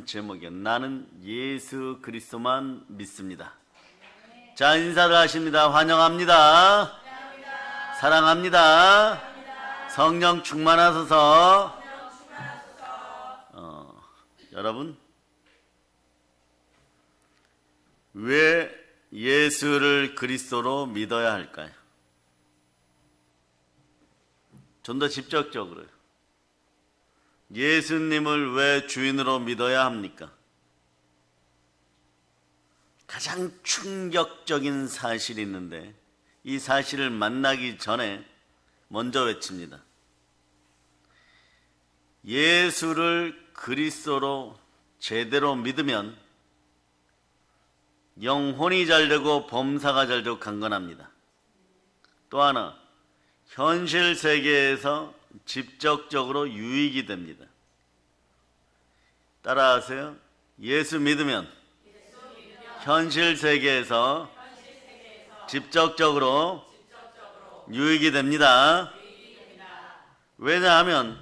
제목이에요. 나는 예수 그리스도만 믿습니다. 자, 인사를 하십니다. 환영합니다. 사랑합니다. 성령 충만하소서. 여러분, 왜 예수를 그리스도로 믿어야 할까요? 좀 더 직접적으로요. 예수님을 왜 주인으로 믿어야 합니까? 가장 충격적인 사실이 있는데 이 사실을 만나기 전에 먼저 외칩니다. 예수를 그리스도로 제대로 믿으면 영혼이 잘되고 범사가 잘되고 강건합니다. 또 하나, 현실 세계에서 직접적으로 유익이 됩니다. 따라하세요. 예수 믿으면 현실 세계에서 직접적으로 유익이 됩니다. 왜냐하면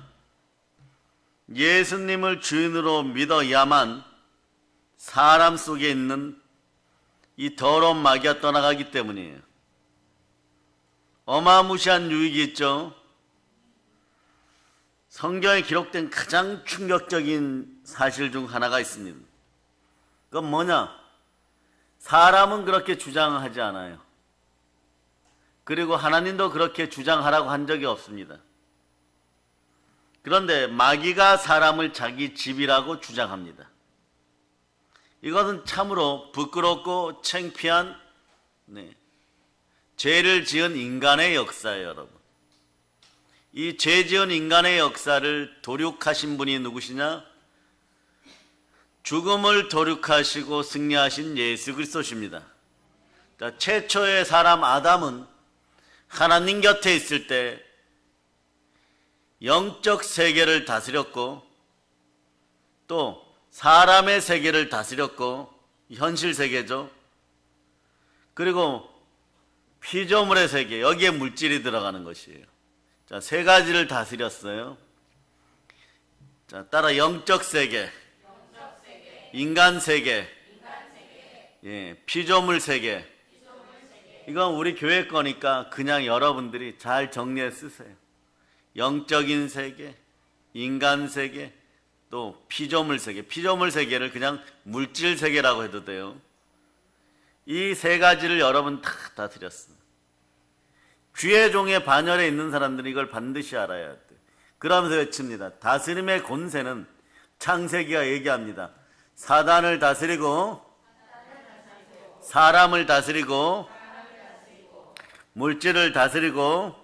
예수님을 주인으로 믿어야만 사람 속에 있는 이 더러운 마귀가 떠나가기 때문이에요. 어마무시한 유익이 있죠. 성경에 기록된 가장 충격적인 사실 중 하나가 있습니다. 그건 뭐냐? 사람은 그렇게 주장하지 않아요. 그리고 하나님도 그렇게 주장하라고 한 적이 없습니다. 그런데 마귀가 사람을 자기 집이라고 주장합니다. 이것은 참으로 부끄럽고 창피한 죄를 지은 인간의 역사예요, 여러분. 이 죄 지은 인간의 역사를 도륙하신 분이 누구시냐? 죽음을 도륙하시고 승리하신 예수 그리스도십니다. 자, 최초의 사람 아담은 하나님 곁에 있을 때 영적 세계를 다스렸고 또 사람의 세계를 다스렸고, 현실 세계죠. 그리고 피조물의 세계, 여기에 물질이 들어가는 것이에요. 자, 세 가지를 다스렸어요. 자, 따라 영적 세계, 인간 세계, 피조물 세계. 이건 우리 교회 거니까 그냥 여러분들이 잘 정리해 쓰세요. 영적인 세계, 인간 세계, 또 피조물 세계. 피조물 세계를 그냥 물질 세계라고 해도 돼요. 이 세 가지를 여러분 다 다스렸습니다. 귀의 종의 반열에 있는 사람들은 이걸 반드시 알아야 돼요. 그러면서 외칩니다. 다스림의 권세는 창세기가 얘기합니다. 사단을 다스리고 사람을 다스리고 물질을 다스리고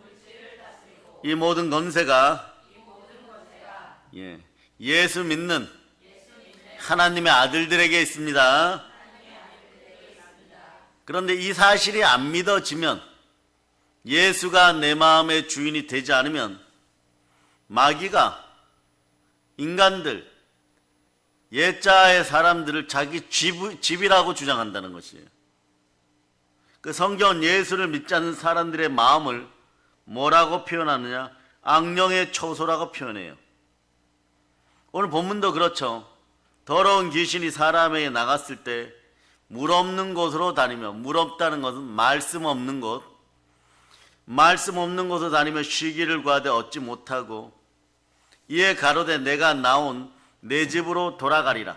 이 모든 권세가 예수 믿는 하나님의 아들들에게 있습니다. 그런데 이 사실이 안 믿어지면, 예수가 내 마음의 주인이 되지 않으면 마귀가 인간들, 옛자의 사람들을 자기 집이라고 주장한다는 것이에요. 그 성경은 예수를 믿지 않는 사람들의 마음을 뭐라고 표현하느냐? 악령의 처소라고 표현해요. 오늘 본문도 그렇죠. 더러운 귀신이 사람에게 나갔을 때 물 없는 곳으로 다니며, 물 없다는 것은 말씀 없는 곳, 말씀 없는 곳으로 다니며 쉬기를 구하되 얻지 못하고 이에 가로되 내가 나온 내 집으로 돌아가리라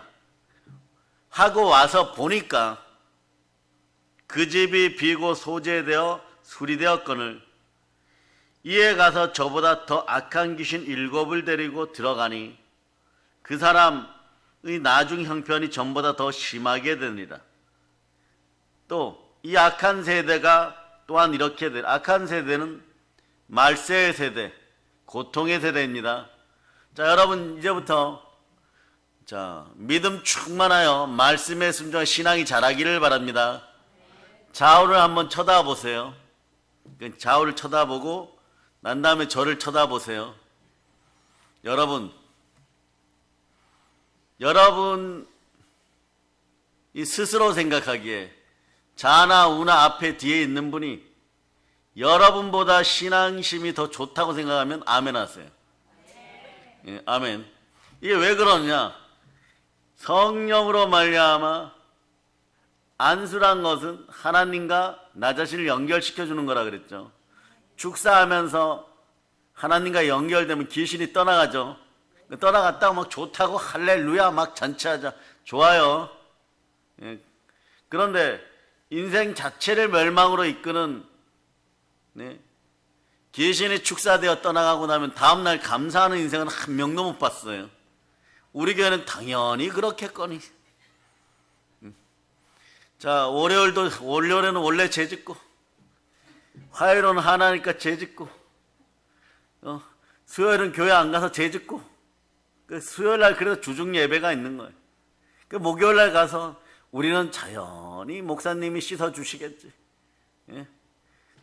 하고 와서 보니까 그 집이 비고 소재되어 수리되었거늘 이에 가서 저보다 더 악한 귀신 7을 데리고 들어가니 그 사람의 나중 형편이 전보다 더 심하게 되니라. 또 이 악한 세대가 또한 이렇게 돼. 악한 세대는 말세의 세대, 고통의 세대입니다. 자, 여러분 이제부터 믿음 충만하여 말씀에 순종한 신앙이 자라기를 바랍니다. 좌우를 한번 쳐다보세요. 좌우를 쳐다보고 난 다음에 저를 쳐다보세요. 여러분 이 스스로 생각하기에 자나 우나 앞에 뒤에 있는 분이 여러분보다 신앙심이 더 좋다고 생각하면 아멘 하세요. 예, 아멘. 이게 왜 그러냐? 성령으로 말미암아 안수란 것은 하나님과 나 자신을 연결시켜주는 거라 그랬죠. 축사하면서 하나님과 연결되면 귀신이 떠나가죠. 떠나갔다가 막 좋다고 할렐루야 막 잔치하자. 좋아요. 예. 그런데 인생 자체를 멸망으로 이끄는 귀신이 축사되어 떠나가고 나면 다음날 감사하는 인생은 한 명도 못 봤어요. 우리 교회는 당연히 그렇겠거니. 자, 월요일은 원래 재짓고, 화요일은 하나니까 재짓고, 수요일은 교회 안 가서 재짓고, 수요일날 그래서 주중 예배가 있는 거예요. 목요일날 가서 우리는 자연히 목사님이 씻어주시겠지. 예?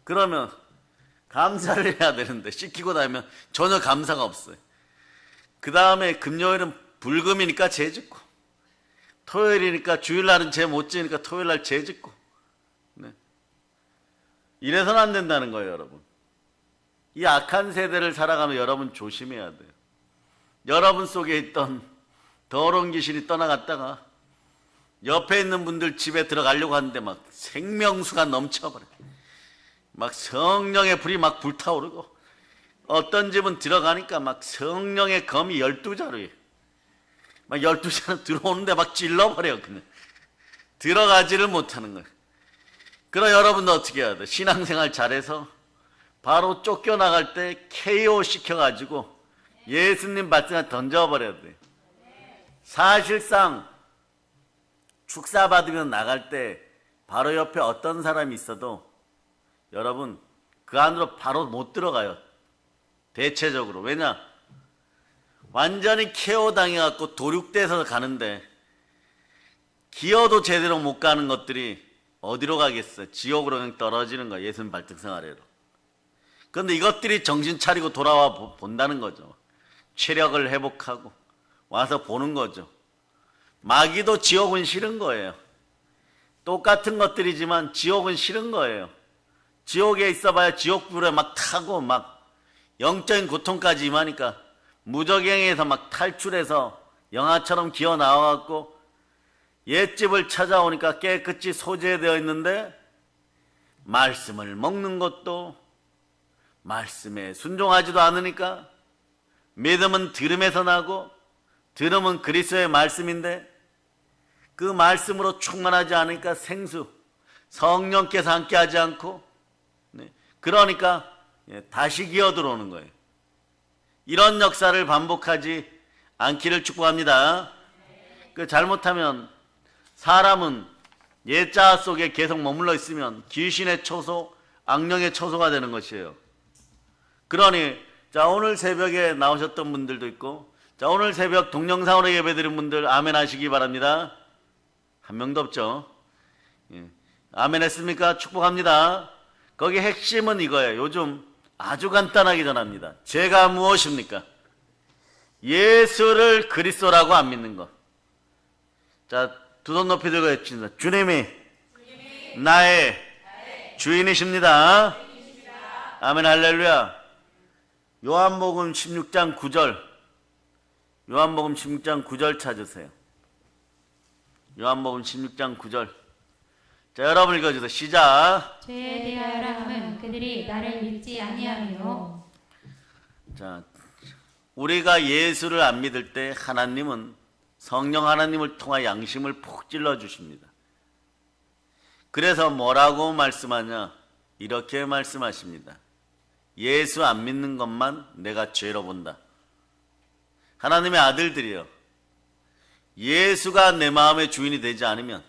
그러면 감사를 해야 되는데 씻기고 나면 전혀 감사가 없어요. 그 다음에 금요일은 불금이니까 재짓고, 토요일이니까 주일날은 재 못 지니까 토요일날 재짓고. 네. 이래서는 안 된다는 거예요, 여러분. 이 악한 세대를 살아가면 여러분 조심해야 돼요. 여러분 속에 있던 더러운 귀신이 떠나갔다가 옆에 있는 분들 집에 들어가려고 하는데 막 생명수가 넘쳐버려요. 막 성령의 불이 막 불타오르고, 어떤 집은 들어가니까 막 성령의 검이 12자루예요. 막 12자루 들어오는데 막 찔러버려요. 그냥 들어가지를 못하는 거예요. 그럼 여러분도 어떻게 해야 돼? 신앙생활 잘해서 바로 쫓겨나갈 때 KO 시켜가지고 예수님 말씀을 던져버려야 돼. 사실상 축사 받으면 나갈 때 바로 옆에 어떤 사람이 있어도 여러분 그 안으로 바로 못 들어가요. 대체적으로. 왜냐? 완전히 KO 당해갖고 도륙돼서 가는데 기어도 제대로 못 가는 것들이 어디로 가겠어요? 지옥으로 그냥 떨어지는 거예요. 예수님 발등상 아래로. 그런데 이것들이 정신 차리고 돌아와 본다는 거죠. 체력을 회복하고 와서 보는 거죠. 마귀도 지옥은 싫은 거예요. 똑같은 것들이지만 지옥은 싫은 거예요. 지옥에 있어봐야 지옥불에 막 타고 막 영적인 고통까지 임하니까 무적행에서 막 탈출해서 영화처럼 기어 나와갖고 옛집을 찾아오니까 깨끗이 소재되어 있는데 말씀을 먹는 것도 말씀에 순종하지도 않으니까 믿음은 들음에서 나고 들음은 그리스도의 말씀인데 그 말씀으로 충만하지 않으니까 생수 성령께서 함께하지 않고 그러니까 다시 기어 들어오는 거예요. 이런 역사를 반복하지 않기를 축복합니다. 잘못하면 사람은 옛자아 속에 계속 머물러 있으면 귀신의 초소, 악령의 초소가 되는 것이에요. 그러니 자, 오늘 새벽에 나오셨던 분들도 있고, 자, 오늘 새벽 동영상으로 예배드린 분들 아멘 하시기 바랍니다. 한 명도 없죠. 예. 아멘 했습니까? 축복합니다. 거기 핵심은 이거예요. 요즘 아주 간단하게 전합니다. 죄가 무엇입니까? 예수를 그리스도라고 안 믿는 것. 자, 두 손 높이 들고 외칩니다. 주님이 나의 주인이십니다. 아멘 할렐루야. 요한복음 16장 9절. 요한복음 16장 9절 찾으세요. 요한복음 16장 9절. 자, 여러분 읽어주세요. 시작. 죄에 대하여라 함은 그들이 나를 믿지 아니하며. 자, 우리가 예수를 안 믿을 때 하나님은 성령 하나님을 통하 양심을 푹 찔러 주십니다. 그래서 뭐라고 말씀하냐? 이렇게 말씀하십니다. 예수 안 믿는 것만 내가 죄로 본다. 하나님의 아들들이요, 예수가 내 마음의 주인이 되지 않으면,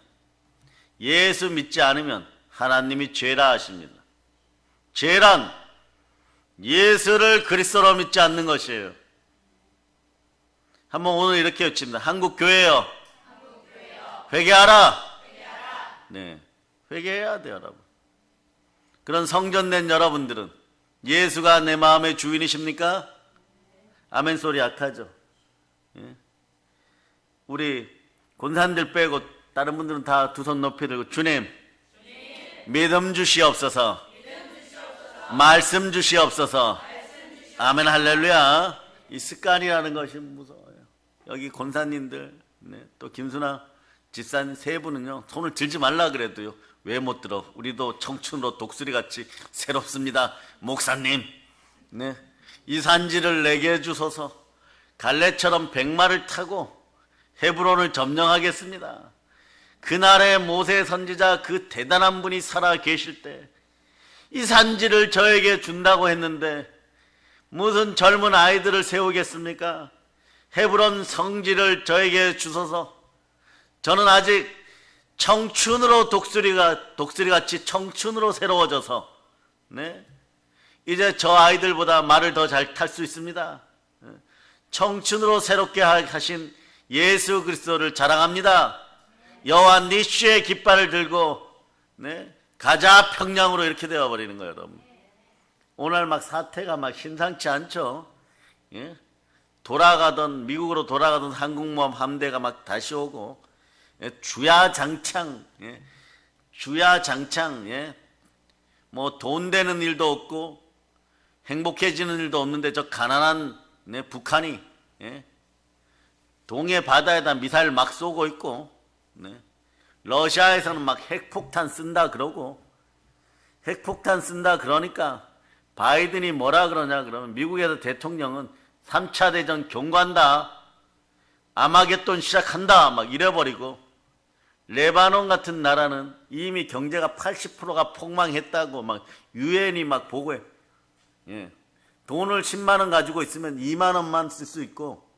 예수 믿지 않으면 하나님이 죄라 하십니다. 죄란 예수를 그리스도로 믿지 않는 것이에요. 한번 오늘 이렇게 외칩니다. 한국 교회요, 회개하라. 네, 회개해야 돼요, 여러분. 그런 성전된 여러분들은 예수가 내 마음의 주인이십니까? 아멘 소리 약하죠. 예. 우리 권사님들 빼고 다른 분들은 다 두 손 높이 들고 주님, 믿음 주시옵소서. 말씀 주시옵소서. 아멘 할렐루야. 이 습관이라는 것이 무서워요. 여기 권사님들 네, 또 김순아 집사님 세 분은요, 손을 들지 말라 그래도요, 왜 못 들어? 우리도 청춘으로 독수리같이 새롭습니다. 목사님, 네, 이 산지를 내게 주소서. 갈렙처럼 백마를 타고 헤브론을 점령하겠습니다. 그날의 모세 선지자 그 대단한 분이 살아 계실 때 이 산지를 저에게 준다고 했는데 무슨 젊은 아이들을 세우겠습니까? 헤브론 성지를 저에게 주소서. 저는 아직 청춘으로 독수리같이 청춘으로 새로워져서, 네, 이제 저 아이들보다 말을 더 잘 탈 수 있습니다. 청춘으로 새롭게 하신 예수 그리스도를 자랑합니다. 여호와 니시의 깃발을 들고, 네, 가자 평양으로 이렇게 되어버리는 거예요, 여러분. 오늘 막 사태가 막 심상치 않죠. 예? 미국으로 돌아가던 항공모함 함대가 막 다시 오고, 예? 주야장창, 예? 예? 뭐 돈 되는 일도 없고 행복해지는 일도 없는데 저 가난한, 네, 북한이, 예? 동해 바다에다 미사일 막 쏘고 있고, 네? 러시아에서는 막 핵폭탄 쓴다 그러고, 핵폭탄 쓴다 그러니까 바이든이 뭐라 그러냐 그러면 미국에서 대통령은 3차 대전 경고한다, 아마겟돈 시작한다 막 이래버리고, 레바논 같은 나라는 이미 경제가 80%가 폭망했다고 막 유엔이 막 보고해. 예. 돈을 10만 원 가지고 있으면 2만 원만 쓸 수 있고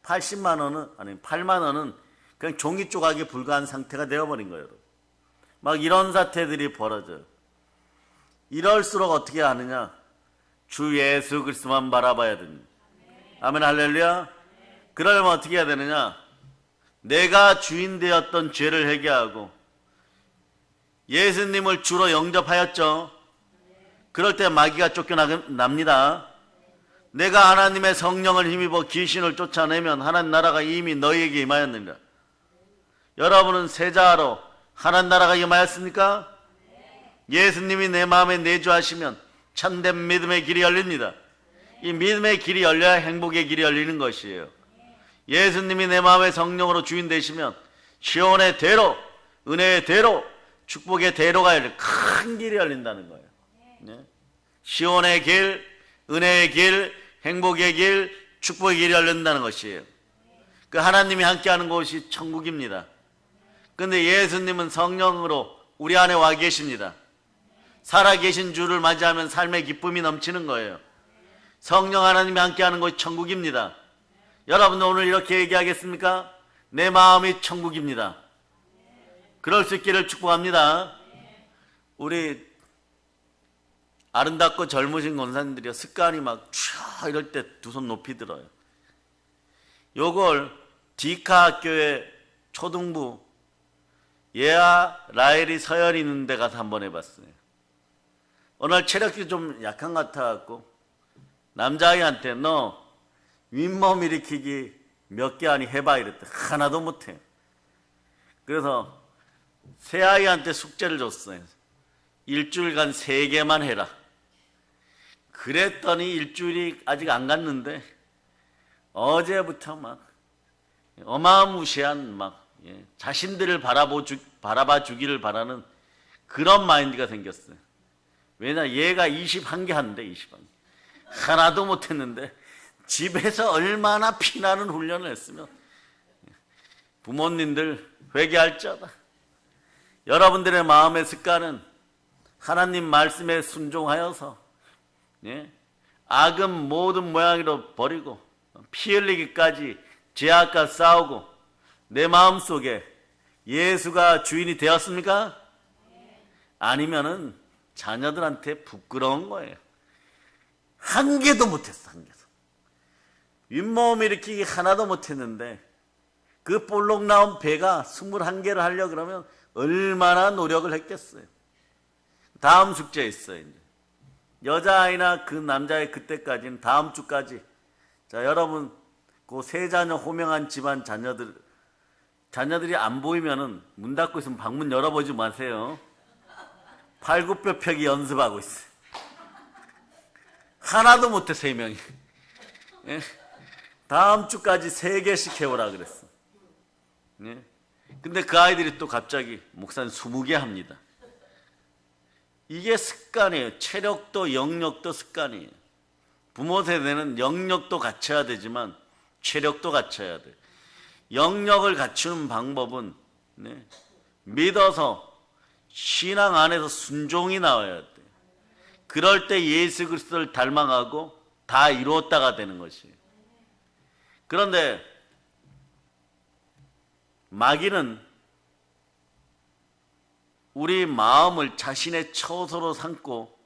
80만 원은, 아니 8만 원은 그냥 종이 조각에 불과한 상태가 되어버린 거예요. 막 이런 사태들이 벌어져요. 이럴수록 어떻게 하느냐? 주 예수 그리스도만 바라봐야 됩니다. 아멘 할렐루야. 그러려면 어떻게 해야 되느냐? 내가 주인 되었던 죄를 회개하고 예수님을 주로 영접하였죠. 그럴 때 마귀가 쫓겨납니다. 내가 하나님의 성령을 힘입어 귀신을 쫓아내면 하나님 나라가 이미 너희에게 임하였느니라. 여러분은 세자로 하나님 나라가 임하였습니까? 예수님이 내 마음에 내주하시면 참된 믿음의 길이 열립니다. 이 믿음의 길이 열려야 행복의 길이 열리는 것이에요. 예수님이 내 마음의 성령으로 주인 되시면 시온의 대로, 은혜의 대로, 축복의 대로가 열려 큰 길이 열린다는 거예요. 네? 시온의 길, 은혜의 길, 행복의 길, 축복의 길이 열린다는 것이에요. 그 하나님이 함께하는 곳이 천국입니다. 그런데 예수님은 성령으로 우리 안에 와 계십니다. 살아계신 주를 맞이하면 삶의 기쁨이 넘치는 거예요. 성령 하나님이 함께하는 곳이 천국입니다. 여러분 오늘 이렇게 얘기하겠습니까? 내 마음이 천국입니다. 그럴 수 있기를 축복합니다. 우리 아름답고 젊으신 권사님들이요, 습관이 막 촤 이럴 때 두 손 높이 들어요. 요걸 디카 학교의 초등부 예아, 라엘이, 서열이 있는 데 가서 한번 해봤어요. 오늘 체력이 좀 약한 것 같아갖고 남자아이한테 너 윗몸 일으키기 몇 개 아니 해봐 이랬대. 하나도 못해. 그래서 새아이한테 숙제를 줬어요. 일주일간 3개만 해라. 그랬더니 일주일이 아직 안 갔는데 어제부터 막 어마무시한 막, 예, 자신들을 바라봐 주기를 바라는 그런 마인드가 생겼어요. 왜냐, 얘가 21개 한대. 21개 하나도 못했는데 집에서 얼마나 피나는 훈련을 했으면. 부모님들 회개할지어다. 여러분들의 마음의 습관은 하나님 말씀에 순종하여서, 예, 악은 모든 모양으로 버리고 피 흘리기까지 죄악과 싸우고 내 마음속에 예수가 주인이 되었습니까? 아니면은 자녀들한테 부끄러운 거예요. 한 개도 못했어. 한 개도. 윗몸 일으키기 하나도 못했는데 그 볼록 나온 배가 21개를 하려고 그러면 얼마나 노력을 했겠어요. 다음 숙제 있어요. 이제 여자아이나 그 남자의 그때까지는 다음 주까지, 자 여러분 그 세 자녀 호명한 집안 자녀들이 안 보이면은 문 닫고 있으면 방문 열어보지 마세요. 팔굽혀펴기 연습하고 있어요. 하나도 못해 3명이. 예? 다음 주까지 3개씩 해오라 그랬어. 예? 근데 그 아이들이 또 갑자기 목사님 20개 합니다. 이게 습관이에요. 체력도 영역도 습관이에요. 부모 세대는 영역도 갖춰야 되지만 체력도 갖춰야 돼요. 영역을 갖추는 방법은 네, 믿어서 신앙 안에서 순종이 나와야 돼요. 그럴 때 예수 그리스도를 닮아가고 다 이루었다가 되는 것이에요. 그런데 마귀는 우리 마음을 자신의 처소로 삼고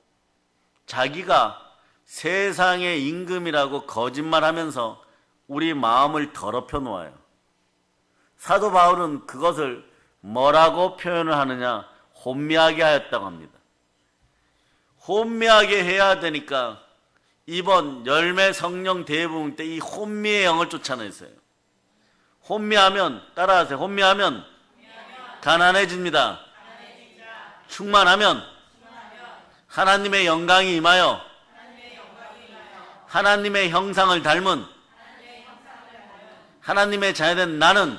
자기가 세상의 임금이라고 거짓말하면서 우리 마음을 더럽혀 놓아요. 사도 바울은 그것을 뭐라고 표현을 하느냐? 혼미하게 하였다고 합니다. 혼미하게 해야 되니까 이번 열매 성령 대부흥 때 이 혼미의 영을 쫓아냈어요. 혼미하면 따라하세요. 혼미하면 가난해집니다. 충만하면 하나님의 영광이 임하여 하나님의 형상을 닮은 하나님의 자녀된 나는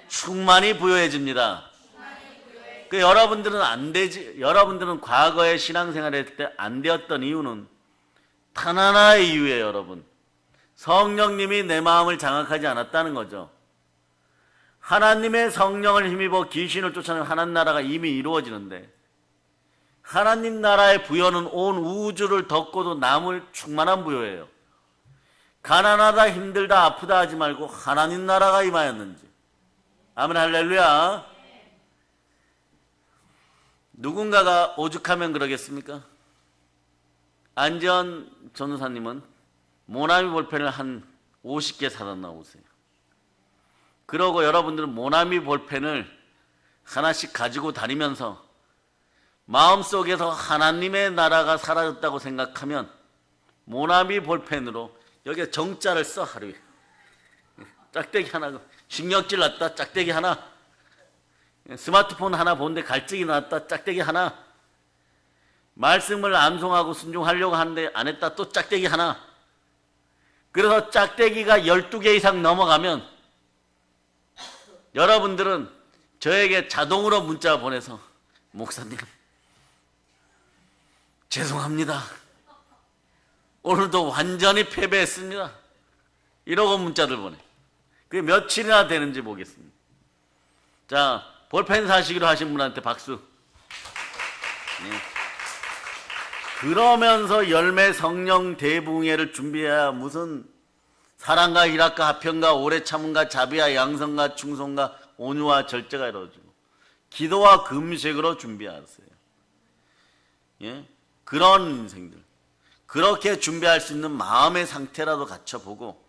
충만히 부여해집니다. 그 여러분들은 안 되지. 여러분들은 과거에 신앙생활했을 때 안 되었던 이유는 단 하나의 이유예요, 여러분. 성령님이 내 마음을 장악하지 않았다는 거죠. 하나님의 성령을 힘입어 귀신을 쫓아내는 하나님 나라가 이미 이루어지는데 하나님 나라의 부여는 온 우주를 덮고도 남을 충만한 부여예요. 가난하다 힘들다 아프다 하지 말고 하나님 나라가 임하였는지. 아멘 할렐루야. 누군가가 오죽하면 그러겠습니까? 안지원 전도사님은 모나미 볼펜을 한 50개 사다 나오세요. 그러고 여러분들은 모나미 볼펜을 하나씩 가지고 다니면서 마음속에서 하나님의 나라가 사라졌다고 생각하면 모나미 볼펜으로 여기에 정자를 써. 하루에 짝대기 하나, 신경질 났다 짝대기 하나, 스마트폰 하나 보는데 갈증이 났다 짝대기 하나, 말씀을 암송하고 순종하려고 하는데 안 했다 또 짝대기 하나. 그래서 짝대기가 12개 이상 넘어가면 여러분들은 저에게 자동으로 문자 보내서 목사님 죄송합니다. 오늘도 완전히 패배했습니다. 이러고 문자들 보내. 그게 며칠이나 되는지 보겠습니다. 자, 볼펜 사시기로 하신 분한테 박수. 네. 그러면서 열매 성령 대붕회를 준비해야 무슨 사랑과 희락과 화평과 오래 참음과 자비와 양성과 충성과 온유와 절제가 이루어지고 기도와 금식으로 준비하세요. 예? 그런 인생들. 그렇게 준비할 수 있는 마음의 상태라도 갖춰보고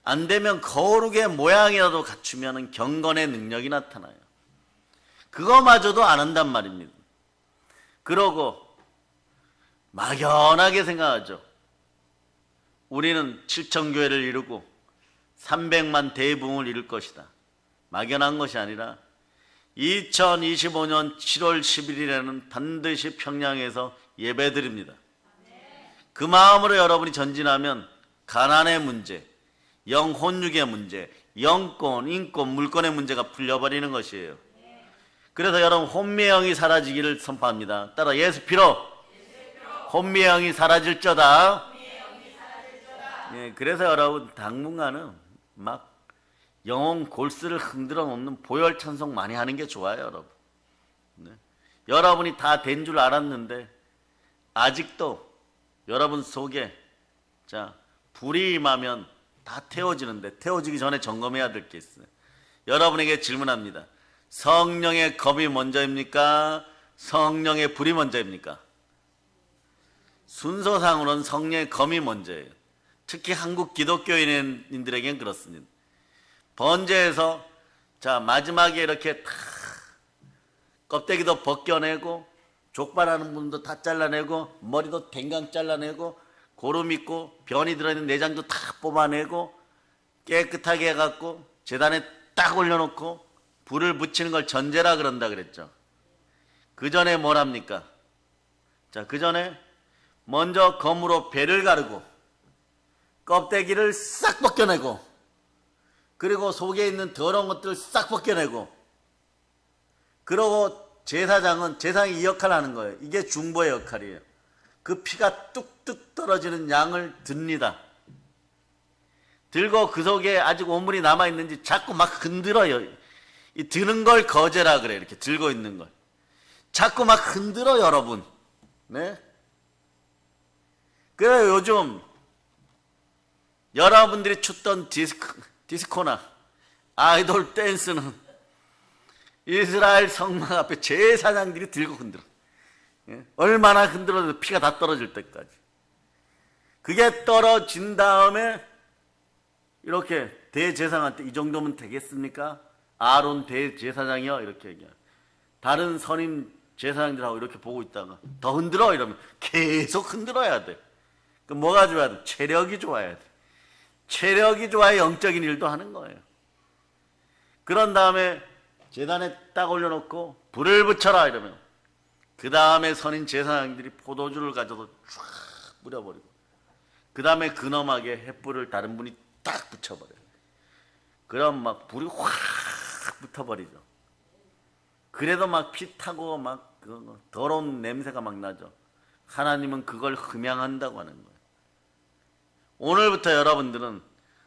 안 되면 거룩의 모양이라도 갖추면 경건의 능력이 나타나요. 그거마저도 안 한단 말입니다. 그러고 막연하게 생각하죠. 우리는 7,000교회를 이루고 300만 대붕을 이룰 것이다. 막연한 것이 아니라 2025년 7월 11일에는 반드시 평양에서 예배드립니다. 그 마음으로 여러분이 전진하면 가난의 문제, 영혼육의 문제, 영권, 인권, 물권의 문제가 풀려버리는 것이에요. 그래서 여러분 혼미의 영이 사라지기를 선포합니다. 따라 예수 피로 혼미의 영이 사라질저다. 예, 그래서 여러분 당분간은 막 영혼 골스를 흔들어 놓는 보혈 찬송 많이 하는 게 좋아요, 여러분. 네. 여러분이 다 된 줄 알았는데 아직도 여러분 속에 자 불이 임하면 다 태워지는데 태워지기 전에 점검해야 될 게 있어요. 여러분에게 질문합니다. 성령의 검이 먼저입니까? 성령의 불이 먼저입니까? 순서상으로는 성령의 검이 먼저예요. 특히 한국 기독교인들에겐 그렇습니다. 번제에서 자 마지막에 이렇게 다 껍데기도 벗겨내고 족발하는 분도 다 잘라내고 머리도 댕강 잘라내고 고름 있고 변이 들어있는 내장도 다 뽑아내고 깨끗하게 해갖고 제단에 딱 올려놓고 불을 붙이는 걸 전제라 그런다 그랬죠. 그 전에 뭘 합니까? 자, 그 전에 먼저 검으로 배를 가르고 껍데기를 싹 벗겨내고 그리고 속에 있는 더러운 것들을 싹 벗겨내고, 그러고 제사장은 제사장이 이 역할을 하는 거예요. 이게 중보의 역할이에요. 그 피가 뚝뚝 떨어지는 양을 듭니다. 들고 그 속에 아직 오물이 남아있는지 자꾸 막 흔들어요. 이 드는 걸 거제라 그래. 이렇게 들고 있는 걸 자꾸 막 흔들어, 여러분. 네? 그래요. 요즘 여러분들이 췄던 디스코나 아이돌 댄스는 이스라엘 성막 앞에 제사장들이 들고 흔들어. 예? 얼마나 흔들어도 피가 다 떨어질 때까지. 그게 떨어진 다음에 이렇게 대제사장한테 이 정도면 되겠습니까? 아론 대제사장이요, 이렇게 얘기해요. 다른 선임 제사장들하고 이렇게 보고 있다가 더 흔들어 이러면 계속 흔들어야 돼. 그럼 뭐가 좋아야 돼? 체력이 좋아야 돼. 체력이 좋아야 영적인 일도 하는 거예요. 그런 다음에 제단에 딱 올려놓고 불을 붙여라 이러면 그 다음에 선인 제사장들이 포도주를 가져서 쫙 뿌려버리고, 그 다음에 근엄하게 횃불을 다른 분이 딱 붙여버려요. 그럼 막 불이 확 붙어버리죠. 그래도 막 피 타고 막 더러운 냄새가 막 나죠. 하나님은 그걸 흠양한다고 하는 거예요. 오늘부터 여러분들은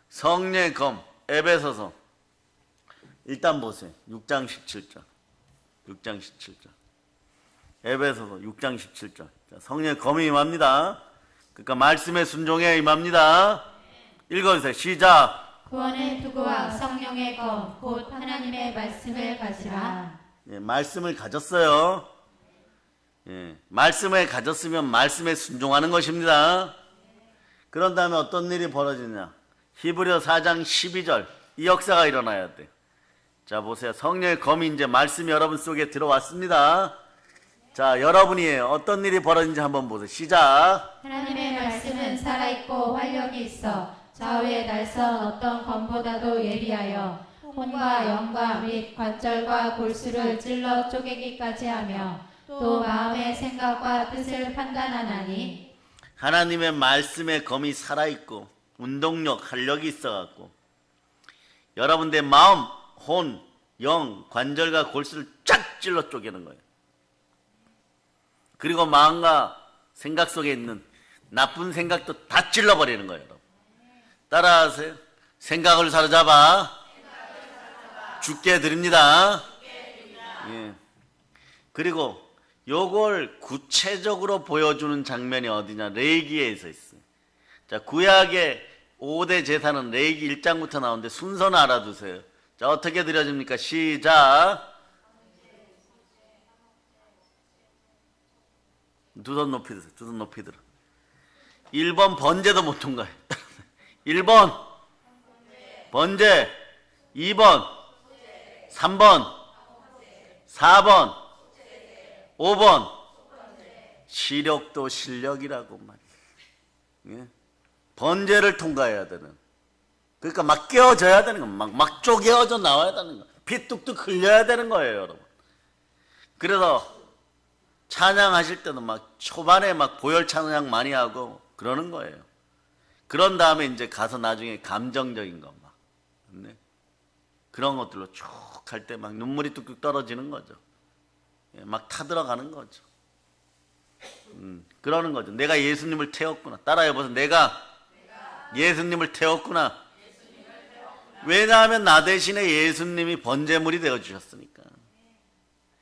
성령의 검, 에베소서 일단 보세요. 6장 17절. 6장 17절. 에베소서 6장 17절. 성령의 검이 임합니다. 그러니까 말씀의 순종에 임합니다. 읽어주세요. 시작. 구원의 투구와 성령의 검, 곧 하나님의 말씀을 가지라. 예, 말씀을 가졌어요. 예, 말씀을 가졌으면 말씀에 순종하는 것입니다. 그런 다음에 어떤 일이 벌어지냐. 히브리서 4장 12절. 이 역사가 일어나야 돼. 자, 보세요. 성령의 검이 이제 말씀이 여러분 속에 들어왔습니다. 자, 여러분이에요. 어떤 일이 벌어진지 한번 보세요. 시작. 하나님의 말씀은 살아있고 활력이 있어 좌우의 날선 어떤 검보다도 예리하여 혼과 영과 및 관절과 골수를 찔러 쪼개기까지 하며 또 마음의 생각과 뜻을 판단하나니. 하나님의 말씀의 검이 살아있고 운동력, 활력이 있어갖고 여러분들의 마음, 혼, 영, 관절과 골수를 쫙 찔러 쪼개는 거예요. 그리고 마음과 생각 속에 있는 나쁜 생각도 다 찔러버리는 거예요. 여러분. 따라하세요. 생각을 사로잡아 죽게 드립니다. 예. 그리고 요걸 구체적으로 보여주는 장면이 어디냐. 레위기에서 있어요. 자, 구약의 5대 제사는 레위기 1장부터 나오는데 순서는 알아두세요. 자, 어떻게 드려집니까? 시작. 두 손 높이 들어. 두 손 높이 들어. 1번 번제도 못 통과해. 1번 번제, 2번 3번 4번 5번 시력도 실력이라고 말이에요. 예? 번제를 통과해야 되는. 그러니까 막 깨어져야 되는 거. 막 쪼개어져 나와야 되는 거. 피 뚝뚝 흘려야 되는 거예요, 여러분. 그래서 찬양하실 때도 막 초반에 막 보혈 찬양 많이 하고 그러는 거예요. 그런 다음에 이제 가서 나중에 감정적인 거 막. 네? 그런 것들로 쭉 할 때 막 눈물이 뚝뚝 떨어지는 거죠. 예, 막 타들어가는 거죠. 그러는 거죠. 내가 예수님을 태웠구나. 따라해보세요. 내가 예수님을 태웠구나. 왜냐하면 나 대신에 예수님이 번제물이 되어주셨으니까.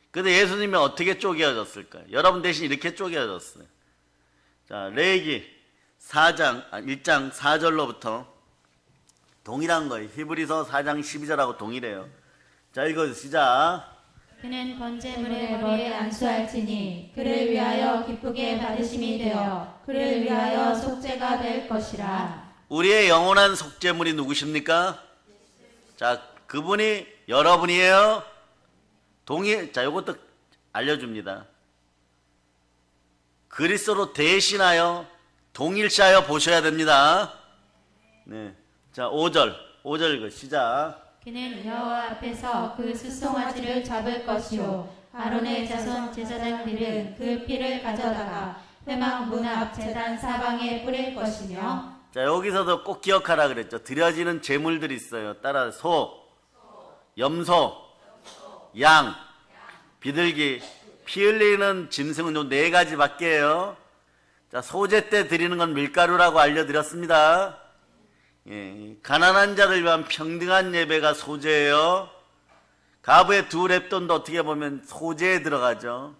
근데 예수님이 어떻게 쪼개어졌을까요? 여러분 대신 이렇게 쪼개어졌어요. 자, 레위기 1장 4절로부터 동일한 거예요. 히브리서 4장 12절하고 동일해요. 자, 읽어주세요. 시작. 그는 번제물의 머리에 안수할지니 그를 위하여 기쁘게 받으심이 되어 그를 위하여 속죄가 될 것이라. 우리의 영원한 속죄물이 누구십니까? 자, 그분이 여러분이에요. 자, 이것도 알려줍니다. 그리스도로 대신하여 동일시하여 보셔야 됩니다. 네. 자, 5절 읽어. 시작. 그는 여호와 앞에서 그 수송아지를 잡을 것이요 아론의 자손 제사장들은 그 피를 가져다가 회막 문 앞 제단 사방에 뿌릴 것이며 자, 여기서도 꼭 기억하라 그랬죠. 드려지는 제물들이 있어요. 따라 소, 염소, 양, 비둘기, 피 흘리는 짐승은 요 4가지밖에요. 자, 소제 때 드리는 건 밀가루라고 알려드렸습니다. 예, 가난한 자를 위한 평등한 예배가 소제예요. 가부의 2랩돈도 어떻게 보면 소제에 들어가죠.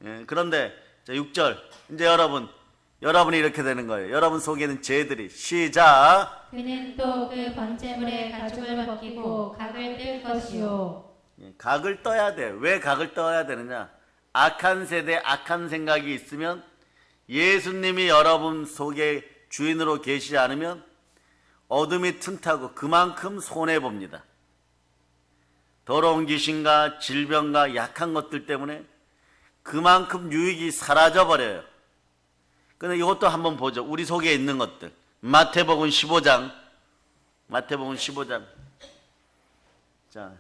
예, 그런데 자, 6절 이제 여러분이 이렇게 되는 거예요. 여러분 속에는 죄들이 시작. 그는 또 그 번제물의 가죽을 벗기고 각을 뜰 것이요. 예, 각을 떠야 돼. 왜 각을 떠야 되느냐? 악한 세대, 악한 생각이 있으면 예수님이 여러분 속에 주인으로 계시지 않으면 어둠이 틈타고 그만큼 손해봅니다. 더러운 귀신과 질병과 약한 것들 때문에 그만큼 유익이 사라져버려요. 근데 이것도 한번 보죠. 우리 속에 있는 것들. 마태복음 15장. 자,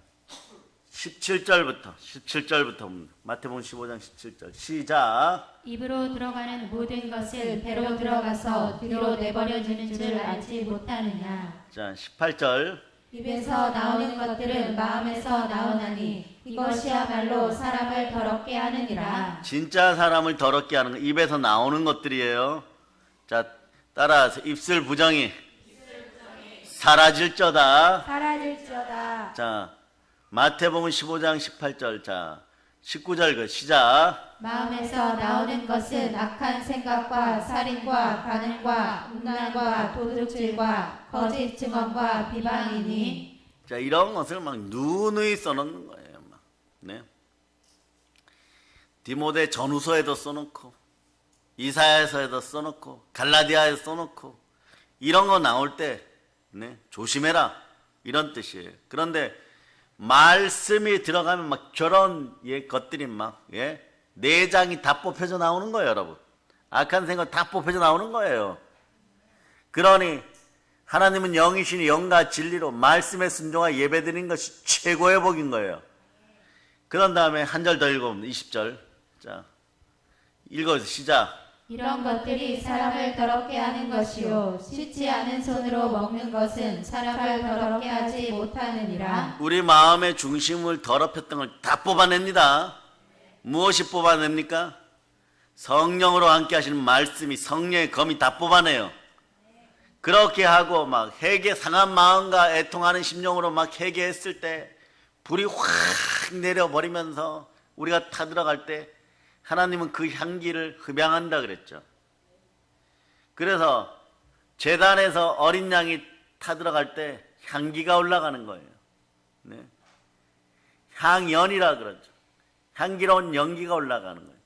17절부터 봅니다. 마태복음 15장 17절. 시작. 입으로 들어가는 모든 것을 배로 들어가서 뒤로 내버려지는 줄 알지 못하느냐. 자, 18절. 입에서 나오는 것들은 마음에서 나오나니 이것이야말로 사람을 더럽게 하느니라. 진짜 사람을 더럽게 하는 거 입에서 나오는 것들이에요. 자, 따라서 입술 부정이 사라질저다. 자, 마태복음 15장 18절. 자, 19절 그 시작. 마음에서 나오는 것은 악한 생각과 살인과 간음과 음란과 도둑질과 거짓 증언과 비방이니. 자, 이런 것을 막 누누이 써놓는 거예요. 막. 네. 디모데 전후서에도 써놓고 이사야서에도 써놓고 갈라디아에 써놓고 이런 거 나올 때 네, 조심해라 이런 뜻이에요. 그런데 말씀이 들어가면 막 저런 것들이 막 내장이 다 뽑혀져 나오는 거예요, 여러분. 악한 생각 다 뽑혀져 나오는 거예요. 그러니 하나님은 영이시니 영과 진리로 말씀에 순종하여 예배드리는 것이 최고의 복인 거예요. 그런 다음에 한 절 더 읽어봅니다. 20절. 자, 읽어서 시작. 이런 것들이 사람을 더럽게 하는 것이요 씻지 않은 손으로 먹는 것은 사람을 더럽게 하지 못하느니라. 우리 마음의 중심을 더럽혔던 걸 다 뽑아냅니다. 무엇이 뽑아냅니까? 성령으로 함께 하시는 말씀이 성령의 검이 다 뽑아내요. 그렇게 하고 막 상한 마음과 애통하는 심령으로 막 회개했을 때 불이 확 내려버리면서 우리가 타들어갈 때 하나님은 그 향기를 흡양한다 그랬죠. 그래서 제단에서 어린 양이 타들어갈 때 향기가 올라가는 거예요. 네. 향연이라 그러죠. 향기로운 연기가 올라가는 거예요.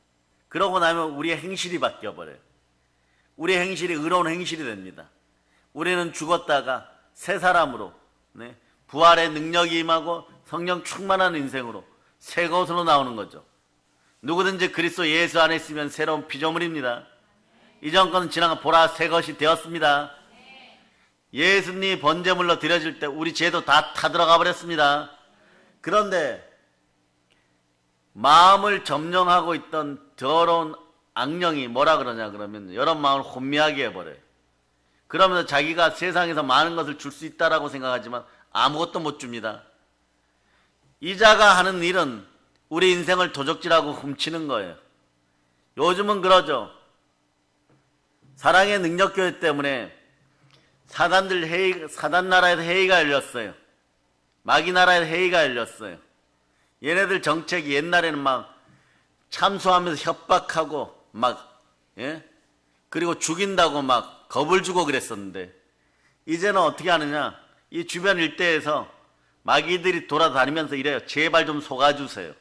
그러고 나면 우리의 행실이 바뀌어버려요. 우리의 행실이 의로운 행실이 됩니다. 우리는 죽었다가 새 사람으로 부활의 능력이 임하고 성령 충만한 인생으로 새 것으로 나오는 거죠. 누구든지 그리스도 예수 안에 있으면 새로운 피조물입니다. 이전 것은 지나가 보라 새 것이 되었습니다. 예수님이 번제물로 드려질 때 우리 죄도 다 타들어가 버렸습니다. 그런데 마음을 점령하고 있던 더러운 악령이 뭐라 그러냐 그러면 여러분 마음을 혼미하게 해버려요. 그러면서 자기가 세상에서 많은 것을 줄 수 있다라고 생각하지만 아무것도 못 줍니다. 이자가 하는 일은 우리 인생을 도적질하고 훔치는 거예요. 요즘은 그러죠. 사랑의 능력교회 때문에 사단 나라에서 회의가 열렸어요. 마귀 나라에서 회의가 열렸어요. 얘네들 정책이 옛날에는 막 참수하면서 협박하고 막 그리고 죽인다고 막 겁을 주고 그랬었는데 이제는 어떻게 하느냐? 이 주변 일대에서 마귀들이 돌아다니면서 이래요. 제발 좀 속아주세요.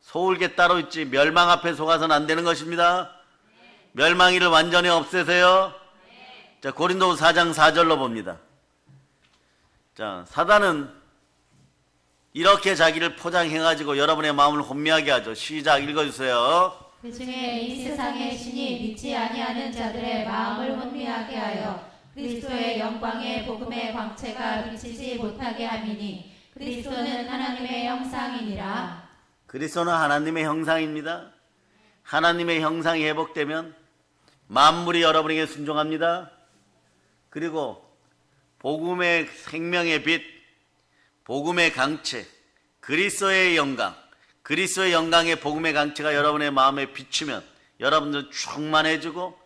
속을 게 따로 있지 멸망 앞에 속아서는 안 되는 것입니다. 멸망이를 완전히 없애세요. 자, 고린도후서 4장 4절로 봅니다. 자, 사단은 이렇게 자기를 포장해가지고 여러분의 마음을 혼미하게 하죠. 시작 읽어주세요. 그 중에 이 세상의 신이 믿지 아니하는 자들의 마음을 혼미하게 하여 그리스도의 영광의 복음의 광채가 비치지 못하게 함이니 그리스도는 하나님의 형상이니라. 그리스도는 하나님의 형상입니다. 하나님의 형상이 회복되면 만물이 여러분에게 순종합니다. 그리고 복음의 생명의 빛, 복음의 강체, 그리스도의 영광, 그리스도의 영광의 복음의 강체가 여러분의 마음에 비추면 여러분들은 충만해지고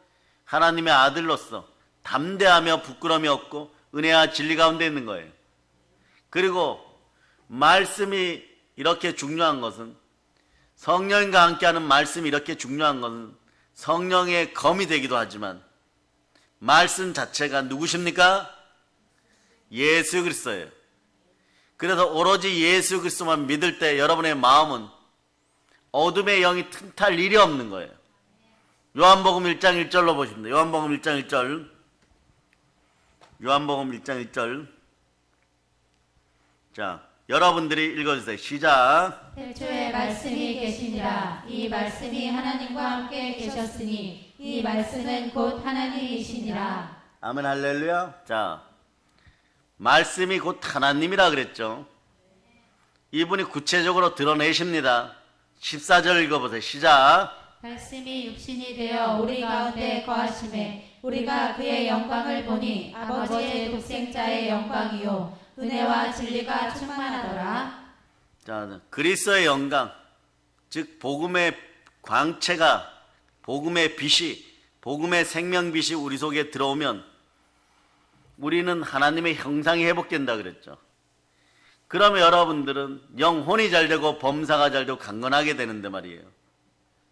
하나님의 아들로서 담대하며 부끄러움이 없고 은혜와 진리 가운데 있는 거예요. 그리고 말씀이 이렇게 중요한 것은, 성령과 함께하는 말씀이 이렇게 중요한 것은 성령의 검이 되기도 하지만 말씀 자체가 누구십니까? 예수 그리스도예요. 그래서 오로지 예수 그리스도만 믿을 때 여러분의 마음은 어둠의 영이 틈탈 일이 없는 거예요. 요한복음 1장 1절로 보십니다. 요한복음 1장 1절. 요한복음 1장 1절. 자, 여러분들이 읽어주세요. 시작. 태초에 말씀이 계시니라. 이 말씀이 하나님과 함께 계셨으니 이 말씀은 곧 하나님이시니라. 아멘 할렐루야. 자, 말씀이 곧 하나님이라 그랬죠. 이분이 구체적으로 드러내십니다. 14절 읽어보세요. 시작. 말씀이 육신이 되어 우리 가운데 거하심에 우리가 그의 영광을 보니 아버지의 독생자의 영광이요 은혜와 진리가 충만하더라. 자, 그리스도의 영광, 즉 복음의 광채가, 복음의 빛이, 복음의 생명빛이 우리 속에 들어오면 우리는 하나님의 형상이 회복된다 그랬죠. 그러면 여러분들은 영혼이 잘 되고 범사가 잘 되고 강건하게 되는데 말이에요.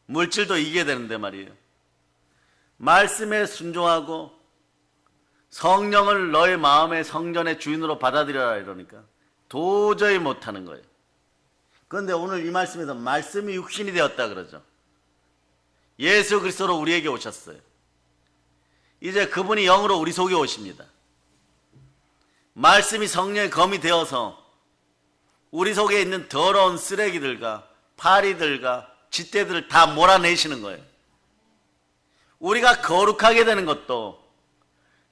물질도 이기게 되는데 말이에요. 말씀에 순종하고 성령을 너의 마음의 성전의 주인으로 받아들여라 이러니까 도저히 못하는 거예요. 그런데 오늘 이 말씀에서 말씀이 육신이 되었다 그러죠. 예수 그리스도로 우리에게 오셨어요. 이제 그분이 영으로 우리 속에 오십니다. 말씀이 성령의 검이 되어서 우리 속에 있는 더러운 쓰레기들과 파리들과 짓대들을 다 몰아내시는 거예요. 우리가 거룩하게 되는 것도,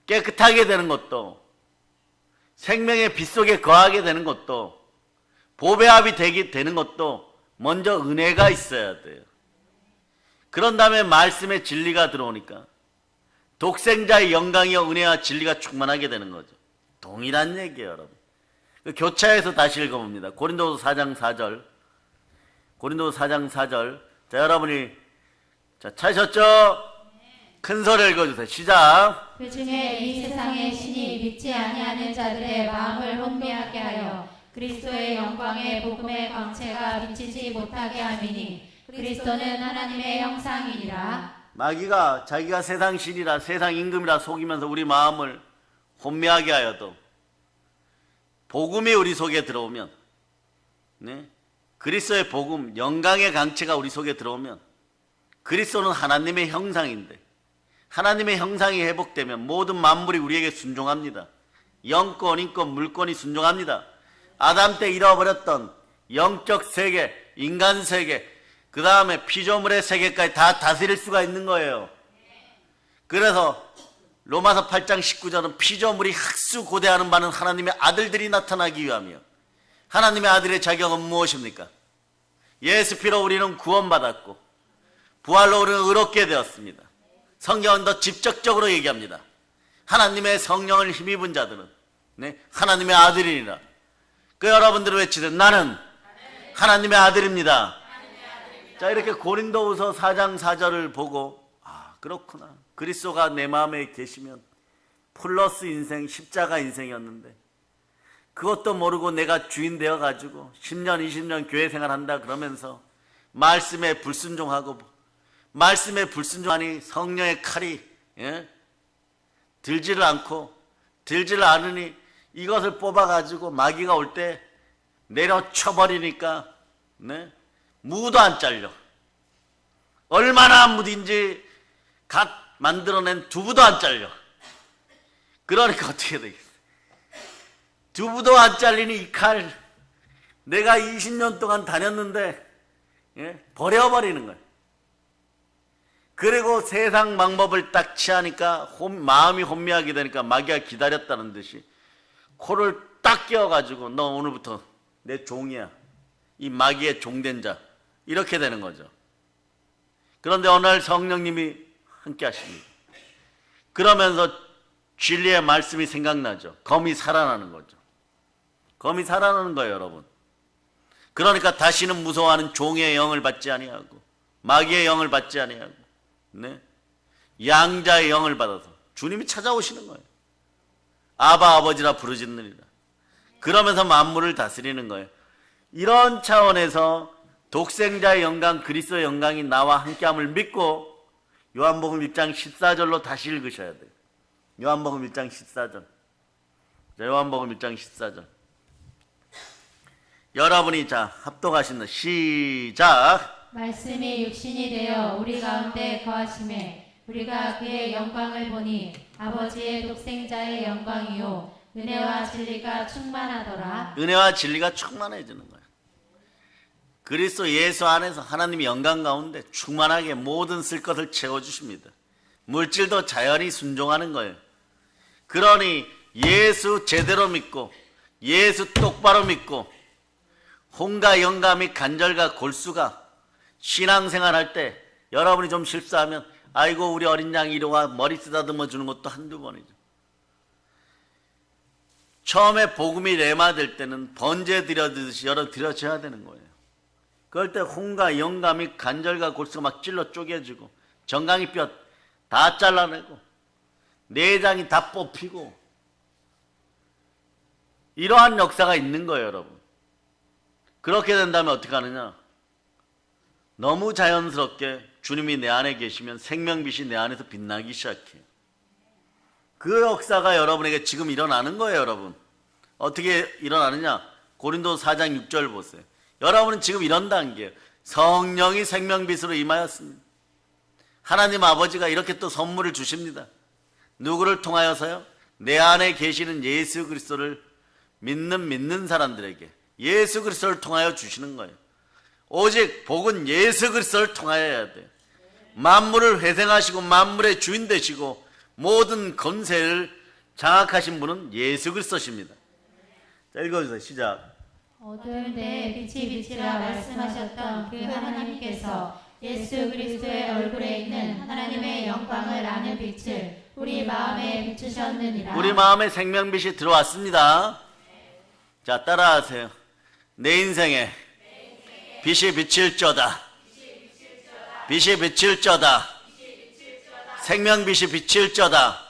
깨끗하게 되는 것도, 생명의 빛 속에 거하게 되는 것도, 보배합이 되는 것도 먼저 은혜가 있어야 돼요. 그런 다음에 말씀의 진리가 들어오니까 독생자의 영광이요 은혜와 진리가 충만하게 되는 거죠. 동일한 얘기예요, 여러분. 교차해서 다시 읽어봅니다. 고린도서 4장 4절. 고린도서 4장 4절. 자, 여러분이 찾으셨죠? 큰 소리 읽어주세요. 시작. 그 중에 이 세상의 신이 믿지 아니하는 자들의 마음을 혼미하게 하여 그리스도의 영광의 복음의 광채가 비치지 못하게 함이니 그리스도는 하나님의 형상이니라. 마귀가 자기가 세상 신이라 세상 임금이라 속이면서 우리 마음을 혼미하게 하여도 복음이 우리 속에 들어오면, 네? 그리스도의 복음, 영광의 강체가 우리 속에 들어오면 그리스도는 하나님의 형상인데 하나님의 형상이 회복되면 모든 만물이 우리에게 순종합니다. 영권, 인권, 물권이 순종합니다. 아담 때 잃어버렸던 영적 세계, 인간 세계, 그 다음에 피조물의 세계까지 다 다스릴 수가 있는 거예요. 그래서 로마서 8장 19절은 피조물이 흑수고대하는 바는 하나님의 아들들이 나타나기 위함이요. 하나님의 아들의 자격은 무엇입니까? 예수 피로 우리는 구원받았고 부활로 우리는 의롭게 되었습니다. 성경은 더 직접적으로 얘기합니다. 하나님의 성령을 힘입은 자들은, 네, 하나님의 아들이니라. 그 여러분들은 외치듯 나는 하나님의 아들입니다. 자, 이렇게 고린도후서 4장 4절을 보고 그렇구나. 그리스도가 내 마음에 계시면 플러스 인생, 십자가 인생이었는데 그것도 모르고 내가 주인 되어가지고 10년, 20년 교회 생활한다 그러면서 말씀에 불순종하고 말씀에 불순종하니 성령의 칼이 들지를 않으니 이것을 뽑아가지고 마귀가 올 때 내려쳐버리니까, 네? 무도 안 잘려. 얼마나 무딘지 갓 만들어낸 두부도 안 잘려. 그러니까 어떻게 되겠어? 두부도 안 잘리니 이 칼, 내가 20년 동안 다녔는데 버려버리는 거야. 그리고 세상 방법을 딱 취하니까 마음이 혼미하게 되니까 마귀가 기다렸다는 듯이 코를 딱 끼워가지고 너 오늘부터 내 종이야. 이 마귀의 종된 자. 이렇게 되는 거죠. 그런데 어느 날 성령님이 함께 하십니다. 그러면서 진리의 말씀이 생각나죠. 검이 살아나는 거죠. 검이 살아나는 거예요, 여러분. 그러니까 다시는 무서워하는 종의 영을 받지 아니하고 마귀의 영을 받지 아니하고 네? 양자의 영을 받아서 주님이 찾아오시는 거예요. 아바 아버지라 부르짖느니라. 그러면서 만물을 다스리는 거예요. 이런 차원에서 독생자의 영광, 그리스도의 영광이 나와 함께함을 믿고 요한복음 1장 14절로 다시 읽으셔야 돼요. 요한복음 1장 14절. 자, 요한복음 1장 14절. 여러분이 자 합독하신다. 시작. 말씀이 육신이 되어 우리 가운데 거하심에 우리가 그의 영광을 보니 아버지의 독생자의 영광이요 은혜와 진리가 충만하더라. 은혜와 진리가 충만해지는 거예요. 그리스도 예수 안에서 하나님의 영광 가운데 충만하게 모든 쓸 것을 채워주십니다. 물질도 자연히 순종하는 거예요. 그러니 예수 제대로 믿고 예수 똑바로 믿고 혼과 영과 및 간절과 골수가 신앙생활 할 때 여러분이 좀 실수하면 아이고 우리 어린 양 이리 와 머리 쓰다듬어 주는 것도 한두 번이죠. 처음에 복음이 레마될 때는 번제 드려듯이 여러 드려져야 되는 거예요. 그럴 때 혼과 영과 및 간절과 골수가 막 찔러 쪼개지고 정강이 뼈 다 잘라내고 내장이 다 뽑히고 이러한 역사가 있는 거예요, 여러분. 그렇게 된다면 어떻게 하느냐? 너무 자연스럽게 주님이 내 안에 계시면 생명빛이 내 안에서 빛나기 시작해요. 그 역사가 여러분에게 지금 일어나는 거예요, 여러분. 어떻게 일어나느냐? 고린도서 4장 6절 보세요. 여러분은 지금 이런 단계예요. 성령이 생명빛으로 임하였습니다. 하나님 아버지가 이렇게 또 선물을 주십니다. 누구를 통하여서요? 내 안에 계시는 예수 그리스도를 믿는 사람들에게 예수 그리스도를 통하여 주시는 거예요. 오직 복은 예수 그리스도를 통하여야 돼요. 만물을 회생하시고 만물의 주인 되시고 모든 권세를 장악하신 분은 예수 그리스도십니다. 자, 읽어주세요. 시작. 어두운 데에 빛이 비치라 말씀하셨던 그 하나님께서 예수 그리스도의 얼굴에 있는 하나님의 영광을 아는 빛을 우리 마음에 비추셨느니라. 우리 마음에 생명빛이 들어왔습니다. 자, 따라하세요. 내 인생에 빛이 비칠저다. 빛이 비칠저다. 생명빛이 비칠저다.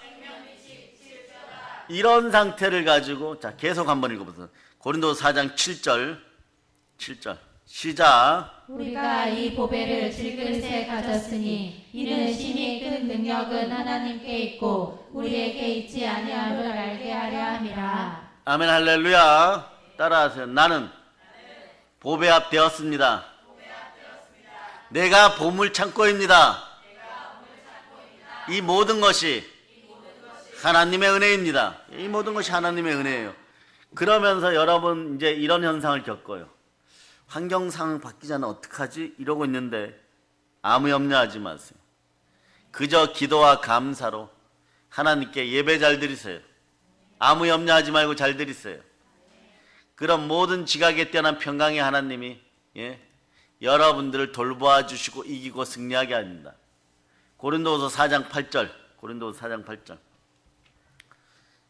이런 상태를 가지고 자 계속 한번 읽어보세요. 고린도서 4장 7절 시작. 우리가 이 보배를 질그릇에 가졌으니 이는 심히 큰 능력은 하나님께 있고 우리에게 있지 아니함을 알게 하려 함이라. 아멘 할렐루야. 따라하세요. 나는 보배 앞 되었습니다. 내가 보물 창고입니다. 이 모든 것이 하나님의 은혜입니다. 이 모든 것이 하나님의 은혜예요. 그러면서 여러분 이제 이런 현상을 겪어요. 환경상 바뀌잖아 어떡하지? 이러고 있는데 아무 염려하지 마세요. 그저 기도와 감사로 하나님께 예배 잘 드리세요. 아무 염려하지 말고 잘 드리세요. 그럼 모든 지각에 뛰어난 평강의 하나님이 여러분들을 돌보아 주시고 이기고 승리하게 합니다. 고린도서 4장 8절. 고린도서 4장 8절.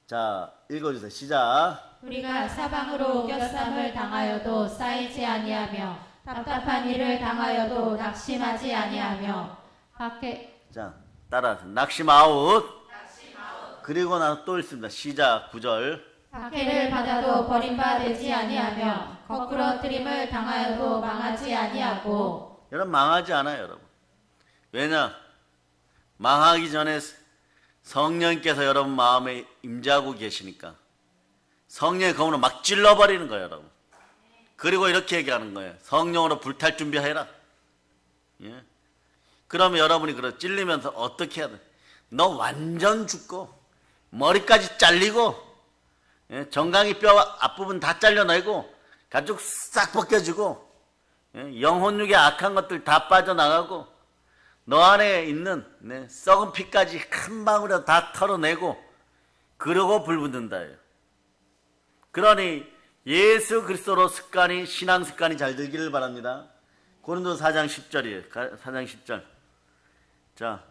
자, 읽어주세요. 시작. 우리가 사방으로 우겨쌈을 당하여도 쌓이지 아니하며 답답한 일을 당하여도 낙심하지 아니하며 자, 따라서 낙심 아웃. 그리고 나서 또 읽습니다. 시작. 9절. 박해를 받아도 버림받지 아니하며 거꾸러뜨림을 당하여도 망하지 아니하고. 여러분 망하지 않아요, 여러분. 왜냐? 망하기 전에 성령께서 여러분 마음에 임재하고 계시니까 성령의 검으로 막 찔러버리는 거예요, 여러분. 그리고 이렇게 얘기하는 거예요. 성령으로 불탈 준비해라. 예? 그러면 여러분이 찔리면서 어떻게 해야 돼? 너 완전 죽고 머리까지 잘리고 정강이 뼈 앞부분 다 잘려내고 가죽 싹 벗겨지고 영혼육의 악한 것들 다 빠져나가고 너 안에 있는 썩은 피까지 한 방울에 다 털어내고 그러고 불 붙는다예요. 그러니 예수 그리스도로 습관이 신앙 습관이 잘 들기를 바랍니다. 고린도서 4장 10절이에요. 4장 10절. 자,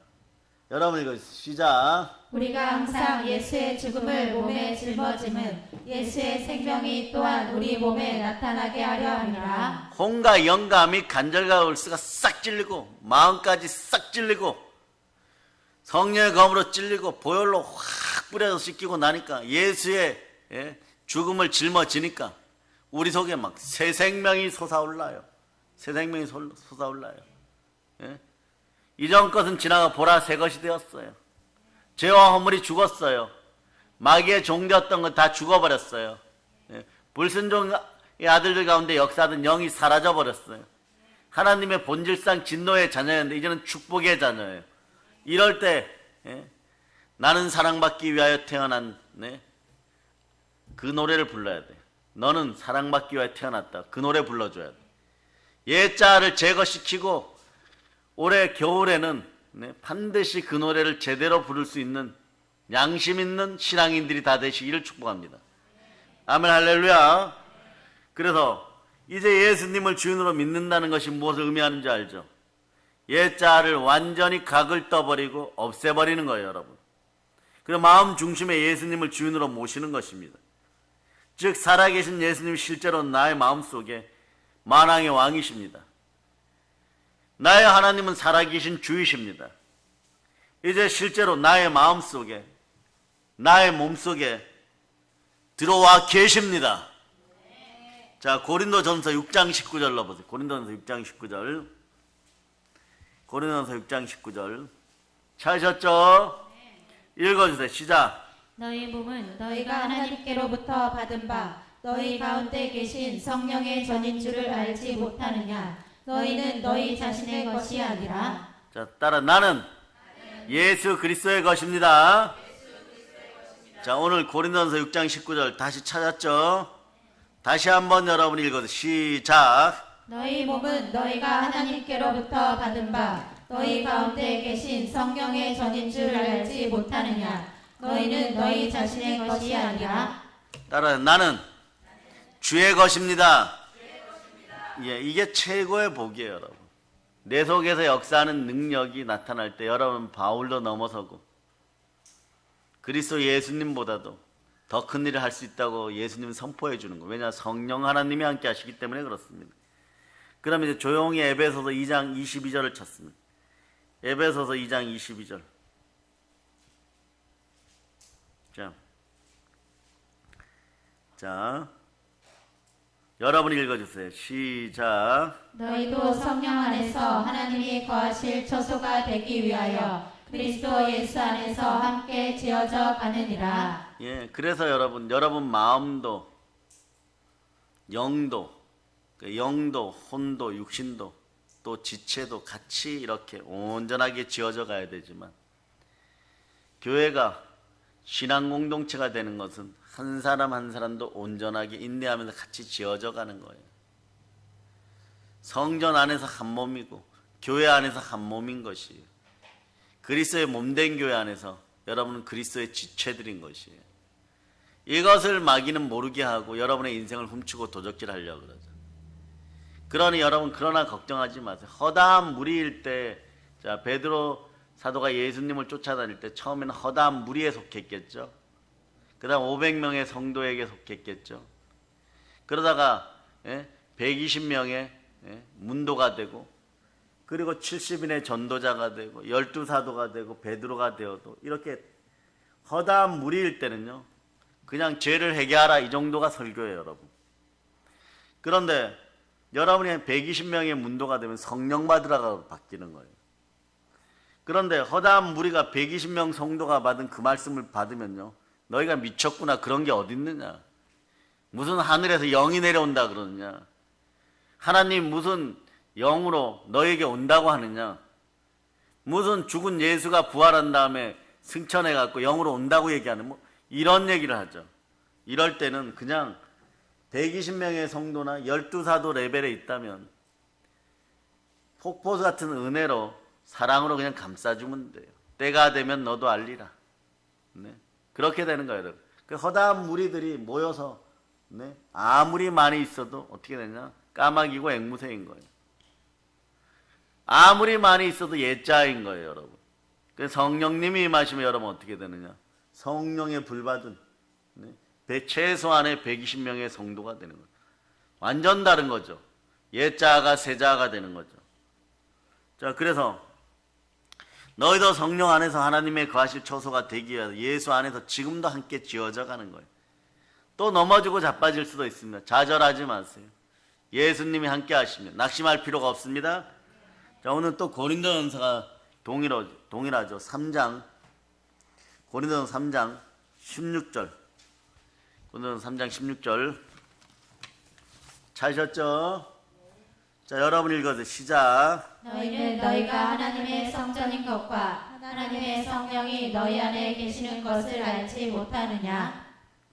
여러분 이거 시작. 우리가 항상 예수의 죽음을 몸에 짊어짐은 예수의 생명이 또한 우리 몸에 나타나게 하려 함이라. 혼과 영과 및 간절과 울스가 싹 찔리고 마음까지 싹 찔리고 성령의 검으로 찔리고 보혈로 확 뿌려서 씻기고 나니까 예수의 죽음을 짊어지니까 우리 속에 막 새 생명이 솟아올라요. 새 생명이 솟아올라요. 이전 것은 지나가 보라 새 것이 되었어요. 죄와 허물이 죽었어요. 마귀의 종되었던 건 다 죽어버렸어요. 불순종의 아들들 가운데 역사하던 영이 사라져버렸어요. 하나님의 본질상 진노의 자녀였는데 이제는 축복의 자녀예요. 이럴 때 나는 사랑받기 위하여 태어난 그 노래를 불러야 돼. 너는 사랑받기 위하여 태어났다. 그 노래 불러줘야 돼. 옛자를 제거시키고 올해 겨울에는 반드시 그 노래를 제대로 부를 수 있는 양심 있는 신앙인들이 다 되시기를 축복합니다. 아멘 할렐루야. 그래서 이제 예수님을 주인으로 믿는다는 것이 무엇을 의미하는지 알죠? 옛자를 완전히 각을 떠버리고 없애버리는 거예요, 여러분. 그리고 마음 중심에 예수님을 주인으로 모시는 것입니다. 즉 살아계신 예수님이 실제로 나의 마음속에 만왕의 왕이십니다. 나의 하나님은 살아계신 주이십니다. 이제 실제로 나의 마음속에 나의 몸속에 들어와 계십니다. 자, 고린도전서 6장 19절로 보세요. 고린도전서 6장 19절. 고린도전서 6장 19절. 찾으셨죠? 읽어주세요. 시작. 너희 몸은 너희가 하나님께로부터 받은 바 너희 가운데 계신 성령의 전인 줄을 알지 못하느냐. 너희는 너희 자신의 것이 아니라. 자, 따라 나는 예수 그리스도의 것입니다. 자, 오늘 고린도전서 6장 19절 다시 찾았죠? 다시 한번 여러분 읽어서 시작. 너희 몸은 너희가 하나님께로부터 받은 바 너희 가운데 계신 성령의 전인 줄 알지 못하느냐. 너희는 너희 자신의 것이 아니라. 따라 나는 주의 것입니다. 예, 이게 최고의 복이에요, 여러분. 내 속에서 역사하는 능력이 나타날 때 여러분 바울도 넘어서고 그리스도 예수님보다도 더 큰 일을 할 수 있다고 예수님은 선포해 주는 거예요. 왜냐? 성령 하나님이 함께 하시기 때문에 그렇습니다. 그러면 이제 조용히 에베소서 2장 22절을 찾습니다. 에베소서 2장 22절. 자, 여러분 읽어주세요. 시작. 너희도 성령 안에서 하나님이 거하실 처소가 되기 위하여 그리스도 예수 안에서 함께 지어져 가느니라. 예, 그래서 여러분 마음도 영도, 혼도, 육신도 또 지체도 같이 이렇게 온전하게 지어져 가야 되지만 교회가 신앙 공동체가 되는 것은 한 사람 한 사람도 온전하게 인내하면서 같이 지어져 가는 거예요. 성전 안에서 한 몸이고 교회 안에서 한 몸인 것이에요. 그리스도의 몸된 교회 안에서 여러분은 그리스도의 지체들인 것이에요. 이것을 마귀는 모르게 하고 여러분의 인생을 훔치고 도적질하려고 그러죠. 그러니 여러분 그러나 걱정하지 마세요. 허다한 무리일 때, 자, 베드로 사도가 예수님을 쫓아다닐 때 처음에는 허다한 무리에 속했겠죠. 그 다음 500명의 성도에게 속했겠죠. 그러다가 120명의 문도가 되고 그리고 70인의 전도자가 되고 12사도가 되고 베드로가 되어도 이렇게 허다한 무리일 때는요 그냥 죄를 회개하라 이 정도가 설교예요, 여러분. 그런데 여러분이 120명의 문도가 되면 성령 받으라고 바뀌는 거예요. 그런데 허다한 무리가 120명 성도가 받은 그 말씀을 받으면요 너희가 미쳤구나, 그런 게 어디 있느냐, 무슨 하늘에서 영이 내려온다 그러느냐, 하나님 무슨 영으로 너에게 온다고 하느냐, 무슨 죽은 예수가 부활한 다음에 승천해 갖고 영으로 온다고 얘기하는 뭐 이런 얘기를 하죠. 이럴 때는 그냥 120명의 성도나 12사도 레벨에 있다면 폭포수 같은 은혜로 사랑으로 그냥 감싸주면 돼요. 때가 되면 너도 알리라. 네. 그렇게 되는 거예요, 여러분. 그 허다한 무리들이 모여서 아무리 많이 있어도 어떻게 되냐? 까마귀고 앵무새인 거예요. 아무리 많이 있어도 예자인 거예요, 여러분. 그래서 성령님이 임하시면 여러분 어떻게 되느냐? 성령의 불 받은 최소한의 120명의 성도가 되는 거죠. 완전 다른 거죠. 옛자아가 새자아가 되는 거죠. 자, 그래서 너희도 성령 안에서 하나님의 거하실 처소가 되기 위해서 예수 안에서 지금도 함께 지어져 가는 거예요. 또 넘어지고 자빠질 수도 있습니다. 좌절하지 마세요. 예수님이 함께 하시면 낙심할 필요가 없습니다. 자, 오늘 또 고린도전서가 동일하죠. 3장, 고린도전서 3장 16절. 고린도전서 3장 16절. 찾으셨죠? 자, 여러분 읽어주세요. 시작. 너희는 너희가 하나님의 성전인 것과 하나님의 성령이 너희 안에 계시는 것을 알지 못하느냐?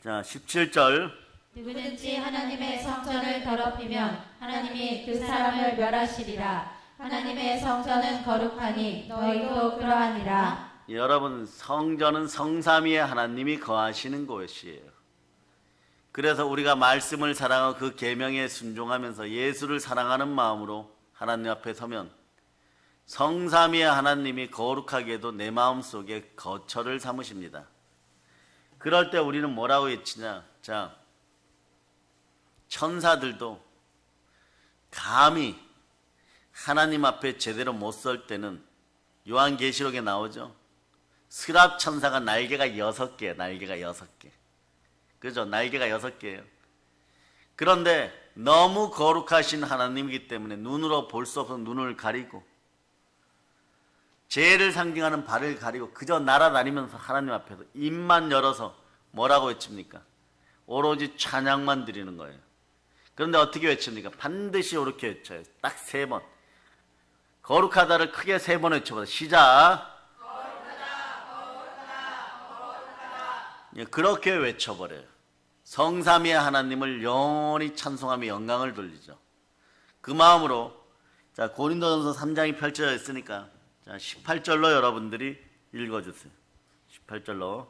자, 17절. 누구든지 하나님의 성전을 더럽히면 하나님이 그 사람을 멸하시리라. 하나님의 성전은 거룩하니 너희도 그러하니라. 여러분, 성전은 성삼위의 하나님이 거하시는 곳이에요. 그래서 우리가 말씀을 사랑하고 그 계명에 순종하면서 예수를 사랑하는 마음으로 하나님 앞에 서면 성삼위의 하나님이 거룩하게도 내 마음속에 거처를 삼으십니다. 그럴 때 우리는 뭐라고 외치냐? 자, 천사들도 감히 하나님 앞에 제대로 못 설 때는 요한계시록에 나오죠. 스랍 천사가 날개가 6개, 날개가 6개. 그죠? 날개가 6개예요. 그런데 너무 거룩하신 하나님이기 때문에 눈으로 볼 수 없어서 눈을 가리고 죄를 상징하는 발을 가리고 그저 날아다니면서 하나님 앞에서 입만 열어서 뭐라고 외칩니까? 오로지 찬양만 드리는 거예요. 그런데 어떻게 외칩니까? 반드시 이렇게 외쳐요. 딱 3번. 거룩하다를 크게 3번 외쳐보세요. 시작. 그렇게 외쳐버려요. 성삼위의 하나님을 영원히 찬송하며 영광을 돌리죠. 그 마음으로 자, 고린도전서 3장이 펼쳐져 있으니까 자, 18절로 여러분들이 읽어주세요. 18절로.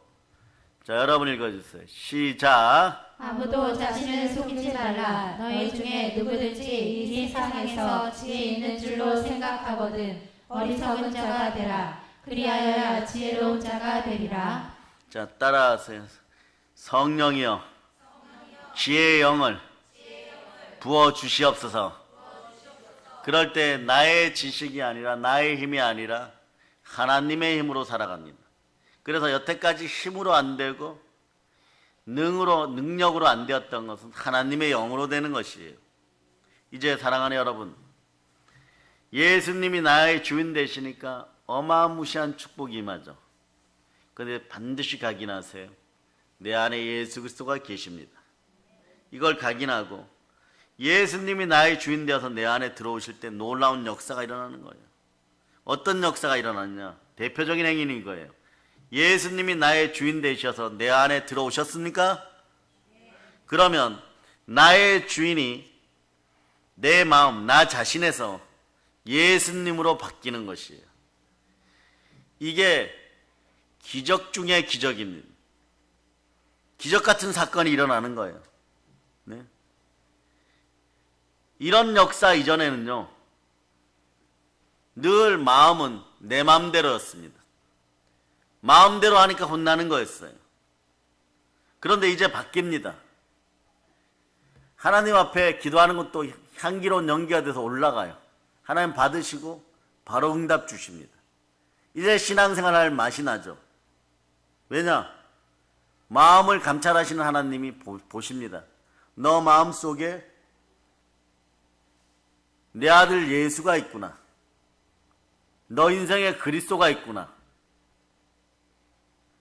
자, 여러분 읽어주세요. 시작. 아무도 자신을 속이지 말라. 너희 중에 누구든지 이 세상에서 지혜 있는 줄로 생각하거든 어리석은 자가 되라. 그리하여야 지혜로운 자가 되리라. 자, 따라하세요. 성령이여, 지혜의 영을 부어 주시옵소서. 그럴 때 나의 지식이 아니라 나의 힘이 아니라 하나님의 힘으로 살아갑니다. 그래서 여태까지 힘으로 안 되고 능력으로 안 되었던 것은 하나님의 영으로 되는 것이에요. 이제 사랑하는 여러분, 예수님이 나의 주인 되시니까 어마무시한 축복이 임하죠. 그런데 반드시 각인하세요. 내 안에 예수 그리스도가 계십니다. 이걸 각인하고 예수님이 나의 주인 되어서 내 안에 들어오실 때 놀라운 역사가 일어나는 거예요. 어떤 역사가 일어났냐? 대표적인 행위는 이거예요. 예수님이 나의 주인 되셔서 내 안에 들어오셨습니까? 그러면 나의 주인이 내 마음, 나 자신에서 예수님으로 바뀌는 것이에요. 이게 기적 중에 기적입니다. 기적 같은 사건이 일어나는 거예요. 네? 이런 역사 이전에는요, 늘 마음은 내 마음대로였습니다. 마음대로 하니까 혼나는 거였어요. 그런데 이제 바뀝니다. 하나님 앞에 기도하는 것도 향기로운 연기가 돼서 올라가요. 하나님 받으시고 바로 응답 주십니다. 이제 신앙생활 할 맛이 나죠. 왜냐? 마음을 감찰하시는 하나님이 보십니다. 너 마음속에 내 아들 예수가 있구나. 너 인생에 그리스도가 있구나.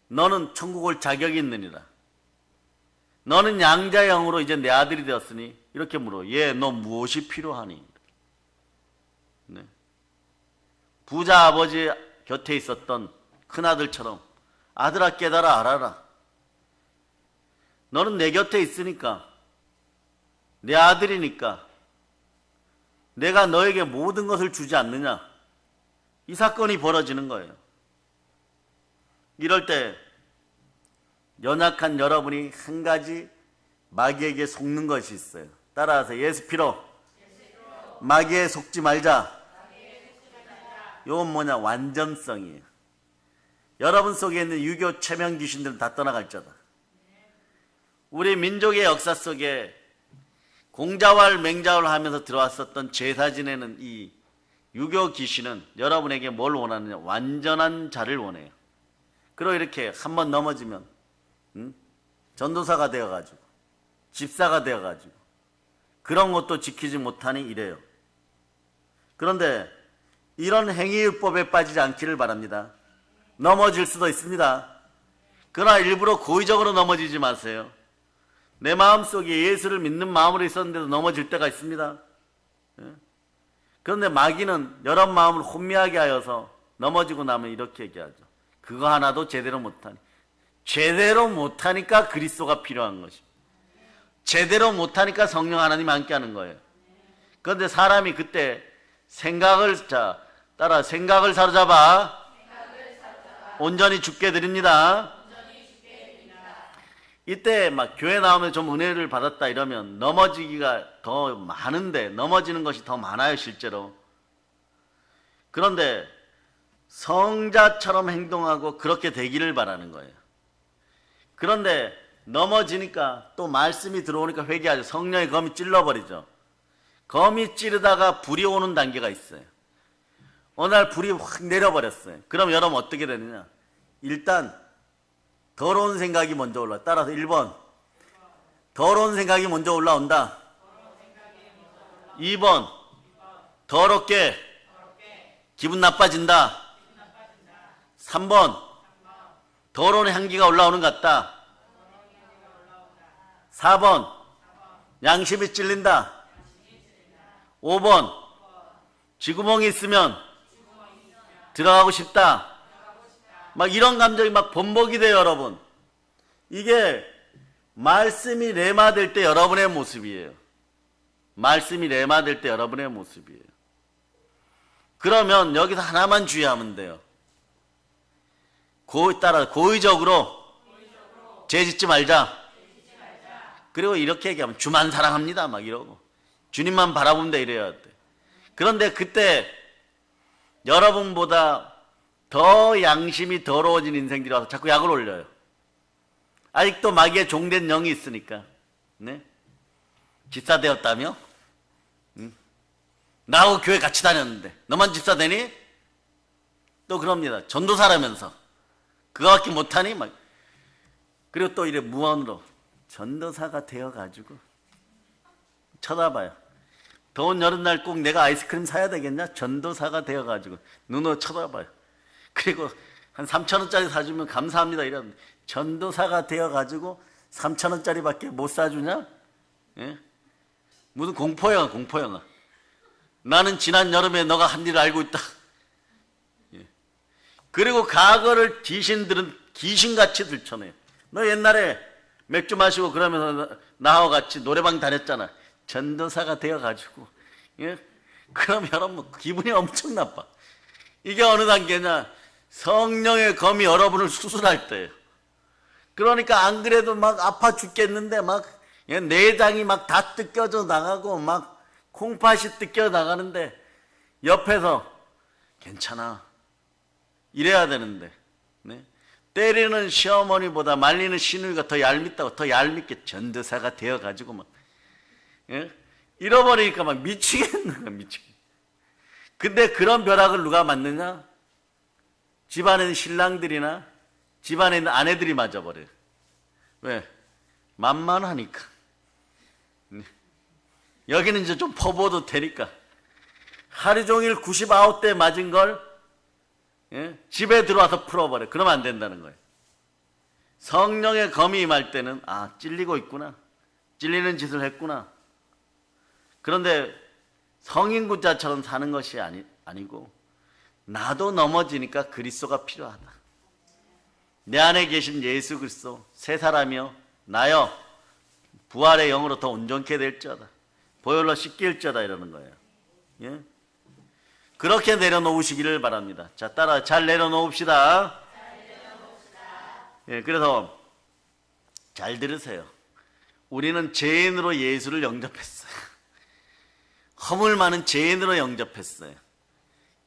너는 천국 올 자격이 있느니라. 너는 양자의 영으로 이제 내 아들이 되었으니 이렇게 물어. 예, 너 무엇이 필요하니? 네. 부자 아버지 곁에 있었던 큰아들처럼 아들아 깨달아 알아라. 너는 내 곁에 있으니까, 내 아들이니까 내가 너에게 모든 것을 주지 않느냐? 이 사건이 벌어지는 거예요. 이럴 때 연약한 여러분이 한 가지 마귀에게 속는 것이 있어요. 따라하세요. 예수 피로 마귀에 속지 말자. 이건 뭐냐? 완전성이에요. 여러분 속에 있는 유교 체면 귀신들은 다 떠나갈 자다. 우리 민족의 역사 속에 공자왈 맹자왈 하면서 들어왔었던 제사 지내는 이 유교 귀신은 여러분에게 뭘 원하느냐? 완전한 자를 원해요. 그리고 이렇게 한번 넘어지면 전도사가 되어가지고 집사가 되어가지고 그런 것도 지키지 못하니 이래요. 그런데 이런 행위율법에 빠지지 않기를 바랍니다. 넘어질 수도 있습니다. 그러나 일부러 고의적으로 넘어지지 마세요. 내 마음속에 예수를 믿는 마음으로 있었는데도 넘어질 때가 있습니다. 그런데 마귀는 여러분 마음을 혼미하게 하여서 넘어지고 나면 이렇게 얘기하죠. 그거 하나도 제대로 못하니. 제대로 못하니까 그리스도가 필요한 것입니다. 제대로 못하니까 성령 하나님 함께 하는 거예요. 그런데 사람이 그때 생각을 사로잡아 온전히 죽게 드립니다. 이때 막 교회 나오면 좀 은혜를 받았다 이러면 넘어지기가 더 많은데 넘어지는 것이 더 많아요 실제로. 그런데 성자처럼 행동하고 그렇게 되기를 바라는 거예요. 그런데 넘어지니까 또 말씀이 들어오니까 회개하죠. 성령의 검이 찔러버리죠. 검이 찌르다가 불이 오는 단계가 있어요. 어느 날 불이 확 내려버렸어요. 그럼 여러분 어떻게 되느냐? 일단 더러운 생각이 먼저 올라. 따라서 1번 더러운 생각이 먼저 올라온다. 2번 더럽게 기분 나빠진다. 3번 더러운 향기가 올라오는 것 같다. 4번 양심이 찔린다. 5번 쥐구멍이 있으면 들어가고 싶다. 막 이런 감정이 막 번복이 돼요, 여러분. 이게 말씀이 레마될 때 여러분의 모습이에요. 말씀이 레마될 때 여러분의 모습이에요. 그러면 여기서 하나만 주의하면 돼요. 따라 고의적으로 죄 짓지 말자. 그리고 이렇게 얘기하면 주만 사랑합니다 막 이러고 주님만 바라보면 돼 이래야 돼. 그런데 그때 여러분보다 더 양심이 더러워진 인생들이 와서 자꾸 약을 올려요. 아직도 마귀의 종된 영이 있으니까. 네? 집사 되었다며? 나하고 교회 같이 다녔는데 너만 집사 되니? 또 그럽니다. 전도사라면서 그거밖에 못하니? 막. 그리고 또 이래 무언으로 전도사가 되어가지고 쳐다봐요. 더운 여름날 꼭 내가 아이스크림 사야 되겠냐? 전도사가 되어가지고 눈으로 쳐다봐요. 그리고 한 3,000원짜리 사주면 감사합니다 이러는데 전도사가 되어가지고 3,000원짜리밖에 못 사주냐? 예? 무슨 공포영화 공포영화. 나는 지난 여름에 너가 한 일을 알고 있다. 예. 그리고 과거를 귀신같이 들춰내요. 너 옛날에 맥주 마시고 그러면서 나하고 같이 노래방 다녔잖아. 전도사가 되어가지고. 예? 그럼 여러분 기분이 엄청 나빠. 이게 어느 단계냐? 성령의 검이 여러분을 수술할 때예요. 그러니까 안 그래도 막 아파 죽겠는데 막 내장이 막 다 뜯겨져 나가고 막 콩팥이 뜯겨 나가는데 옆에서 괜찮아 이래야 되는데 네? 때리는 시어머니보다 말리는 시누이가 더 얄밉다고 더 얄밉게 전도사가 되어가지고 막 예? 잃어버리니까 막 미치겠는 거야 미치겠. 근데 그런 벼락을 누가 맞느냐? 집안에 있는 신랑들이나 집안에 있는 아내들이 맞아버려요. 왜? 만만하니까. 여기는 이제 좀 퍼부어도 되니까. 하루 종일 99대 맞은 걸 예? 집에 들어와서 풀어버려. 그러면 안 된다는 거예요. 성령의 검이 임할 때는 아 찔리고 있구나. 찔리는 짓을 했구나. 그런데 성인군자처럼 사는 것이 아니고 나도 넘어지니까 그리스도가 필요하다. 내 안에 계신 예수 그리스도 새 사람이여 나여 부활의 영으로 더 온전케 될지어다. 보혈로 씻길지어다 이러는 거예요. 예? 그렇게 내려놓으시기를 바랍니다. 자, 따라 잘 내려놓읍시다. 예, 그래서 잘 들으세요. 우리는 죄인으로 예수를 영접했어요. 허물 많은 죄인으로 영접했어요.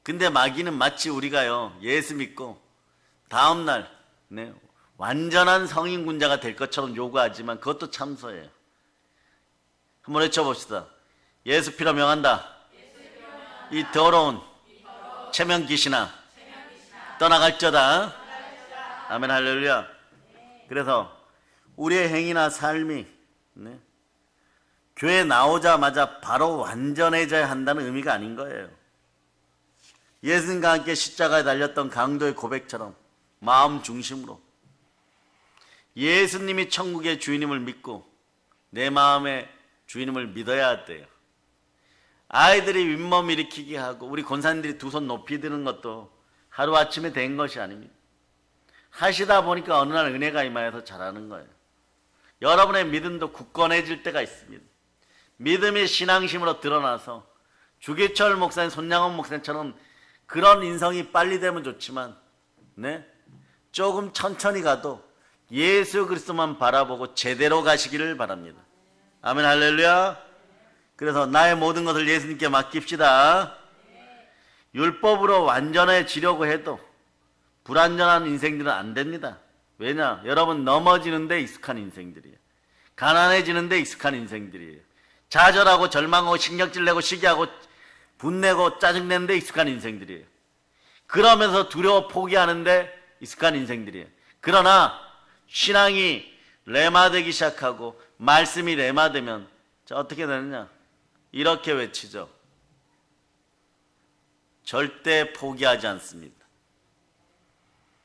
근데 마귀는 마치 우리가요 예수 믿고 다음날 네, 완전한 성인군자가 될 것처럼 요구하지만 그것도 참소예요. 한번 외쳐봅시다. 예수 피로 명한다. 이 더러운 체면 귀신아 떠나갈저다. 아멘 할렐루야. 그래서 우리의 행위나 삶이 네, 교회 나오자마자 바로 완전해져야 한다는 의미가 아닌 거예요. 예수님과 함께 십자가에 달렸던 강도의 고백처럼 마음 중심으로 예수님이 천국의 주인임을 믿고 내 마음의 주인임을 믿어야 돼요. 아이들이 윗몸 일으키기 하고 우리 권사님들이 두 손 높이 드는 것도 하루아침에 된 것이 아닙니다. 하시다 보니까 어느 날 은혜가 임하여서 잘하는 거예요. 여러분의 믿음도 굳건해질 때가 있습니다. 믿음이 신앙심으로 드러나서 주기철 목사님, 손양원 목사님처럼 그런 인성이 빨리 되면 좋지만 네? 조금 천천히 가도 예수 그리스도만 바라보고 제대로 가시기를 바랍니다. 아멘 할렐루야. 그래서 나의 모든 것을 예수님께 맡깁시다. 율법으로 완전해지려고 해도 불완전한 인생들은 안 됩니다. 왜냐? 여러분 넘어지는데 익숙한 인생들이에요. 가난해지는데 익숙한 인생들이에요. 좌절하고 절망하고 신경질내고 시기하고 분내고 짜증내는데 익숙한 인생들이에요. 그러면서 두려워 포기하는데 익숙한 인생들이에요. 그러나 신앙이 레마되기 시작하고 말씀이 레마되면 어떻게 되느냐? 이렇게 외치죠. 절대 포기하지 않습니다.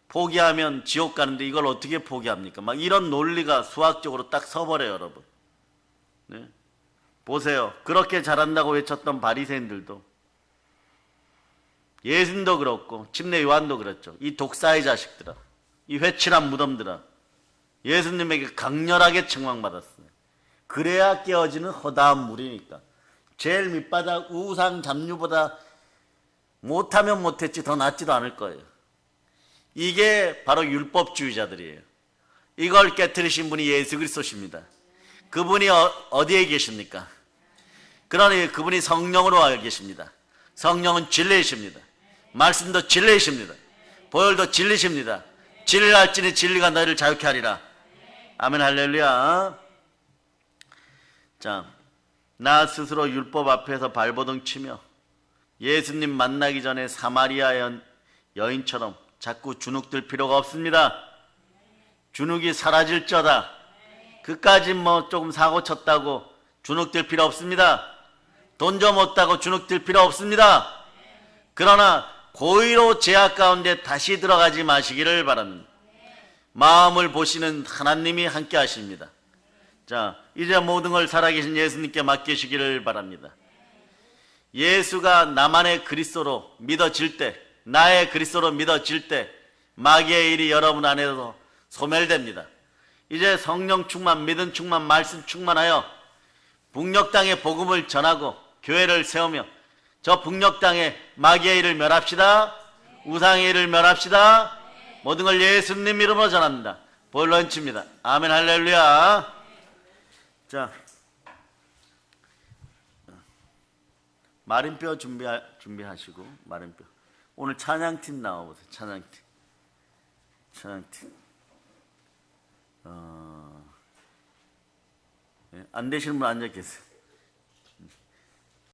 포기하면 지옥 가는데 이걸 어떻게 포기합니까? 막 이런 논리가 수학적으로 딱 서버려요, 여러분. 네? 보세요. 그렇게 잘한다고 외쳤던 바리새인들도 예수님도 그렇고 침례 요한도 그랬죠. 이 독사의 자식들아, 이 회칠한 무덤들아, 예수님에게 강렬하게 책망받았어요. 그래야 깨어지는 허다한 물이니까. 제일 밑바닥 우상 잡류보다 못하면 못했지 더 낫지도 않을 거예요. 이게 바로 율법주의자들이에요. 이걸 깨트리신 분이 예수 그리스도십니다. 그분이 어디에 계십니까? 그러니 그분이 성령으로 와 계십니다. 성령은 진리이십니다. 말씀도 진리이십니다. 보혈도 진리십니다. 진리를 알지니 진리가 너희를 자유케 하리라. 아멘 할렐루야. 자, 나 스스로 율법 앞에서 발버둥 치며 예수님 만나기 전에 사마리아 여인처럼 자꾸 주눅들 필요가 없습니다. 주눅이 사라질저다. 그까지 뭐 조금 사고 쳤다고 주눅들 필요 없습니다. 돈 좀 얻다고 주눅들 필요 없습니다. 그러나 고의로 제약 가운데 다시 들어가지 마시기를 바랍니다. 마음을 보시는 하나님이 함께 하십니다. 자, 이제 모든 걸 살아계신 예수님께 맡기시기를 바랍니다. 예수가 나만의 그리스도로 믿어질 때, 나의 그리스도로 믿어질 때 마귀의 일이 여러분 안에서 소멸됩니다. 이제 성령 충만, 믿음 충만, 말씀 충만하여 북녘 땅에 복음을 전하고 교회를 세우며 저 북녘 땅에 마귀의 일을 멸합시다. 우상의 일을 멸합시다. 모든 걸 예수님 이름으로 전합니다. 보혈로 얹힙니다. 아멘 할렐루야. 자, 마른뼈 준비하시고 마른뼈. 오늘 찬양팀 나와보세요. 찬양팀. 안 되시는 분 앉아 계세요.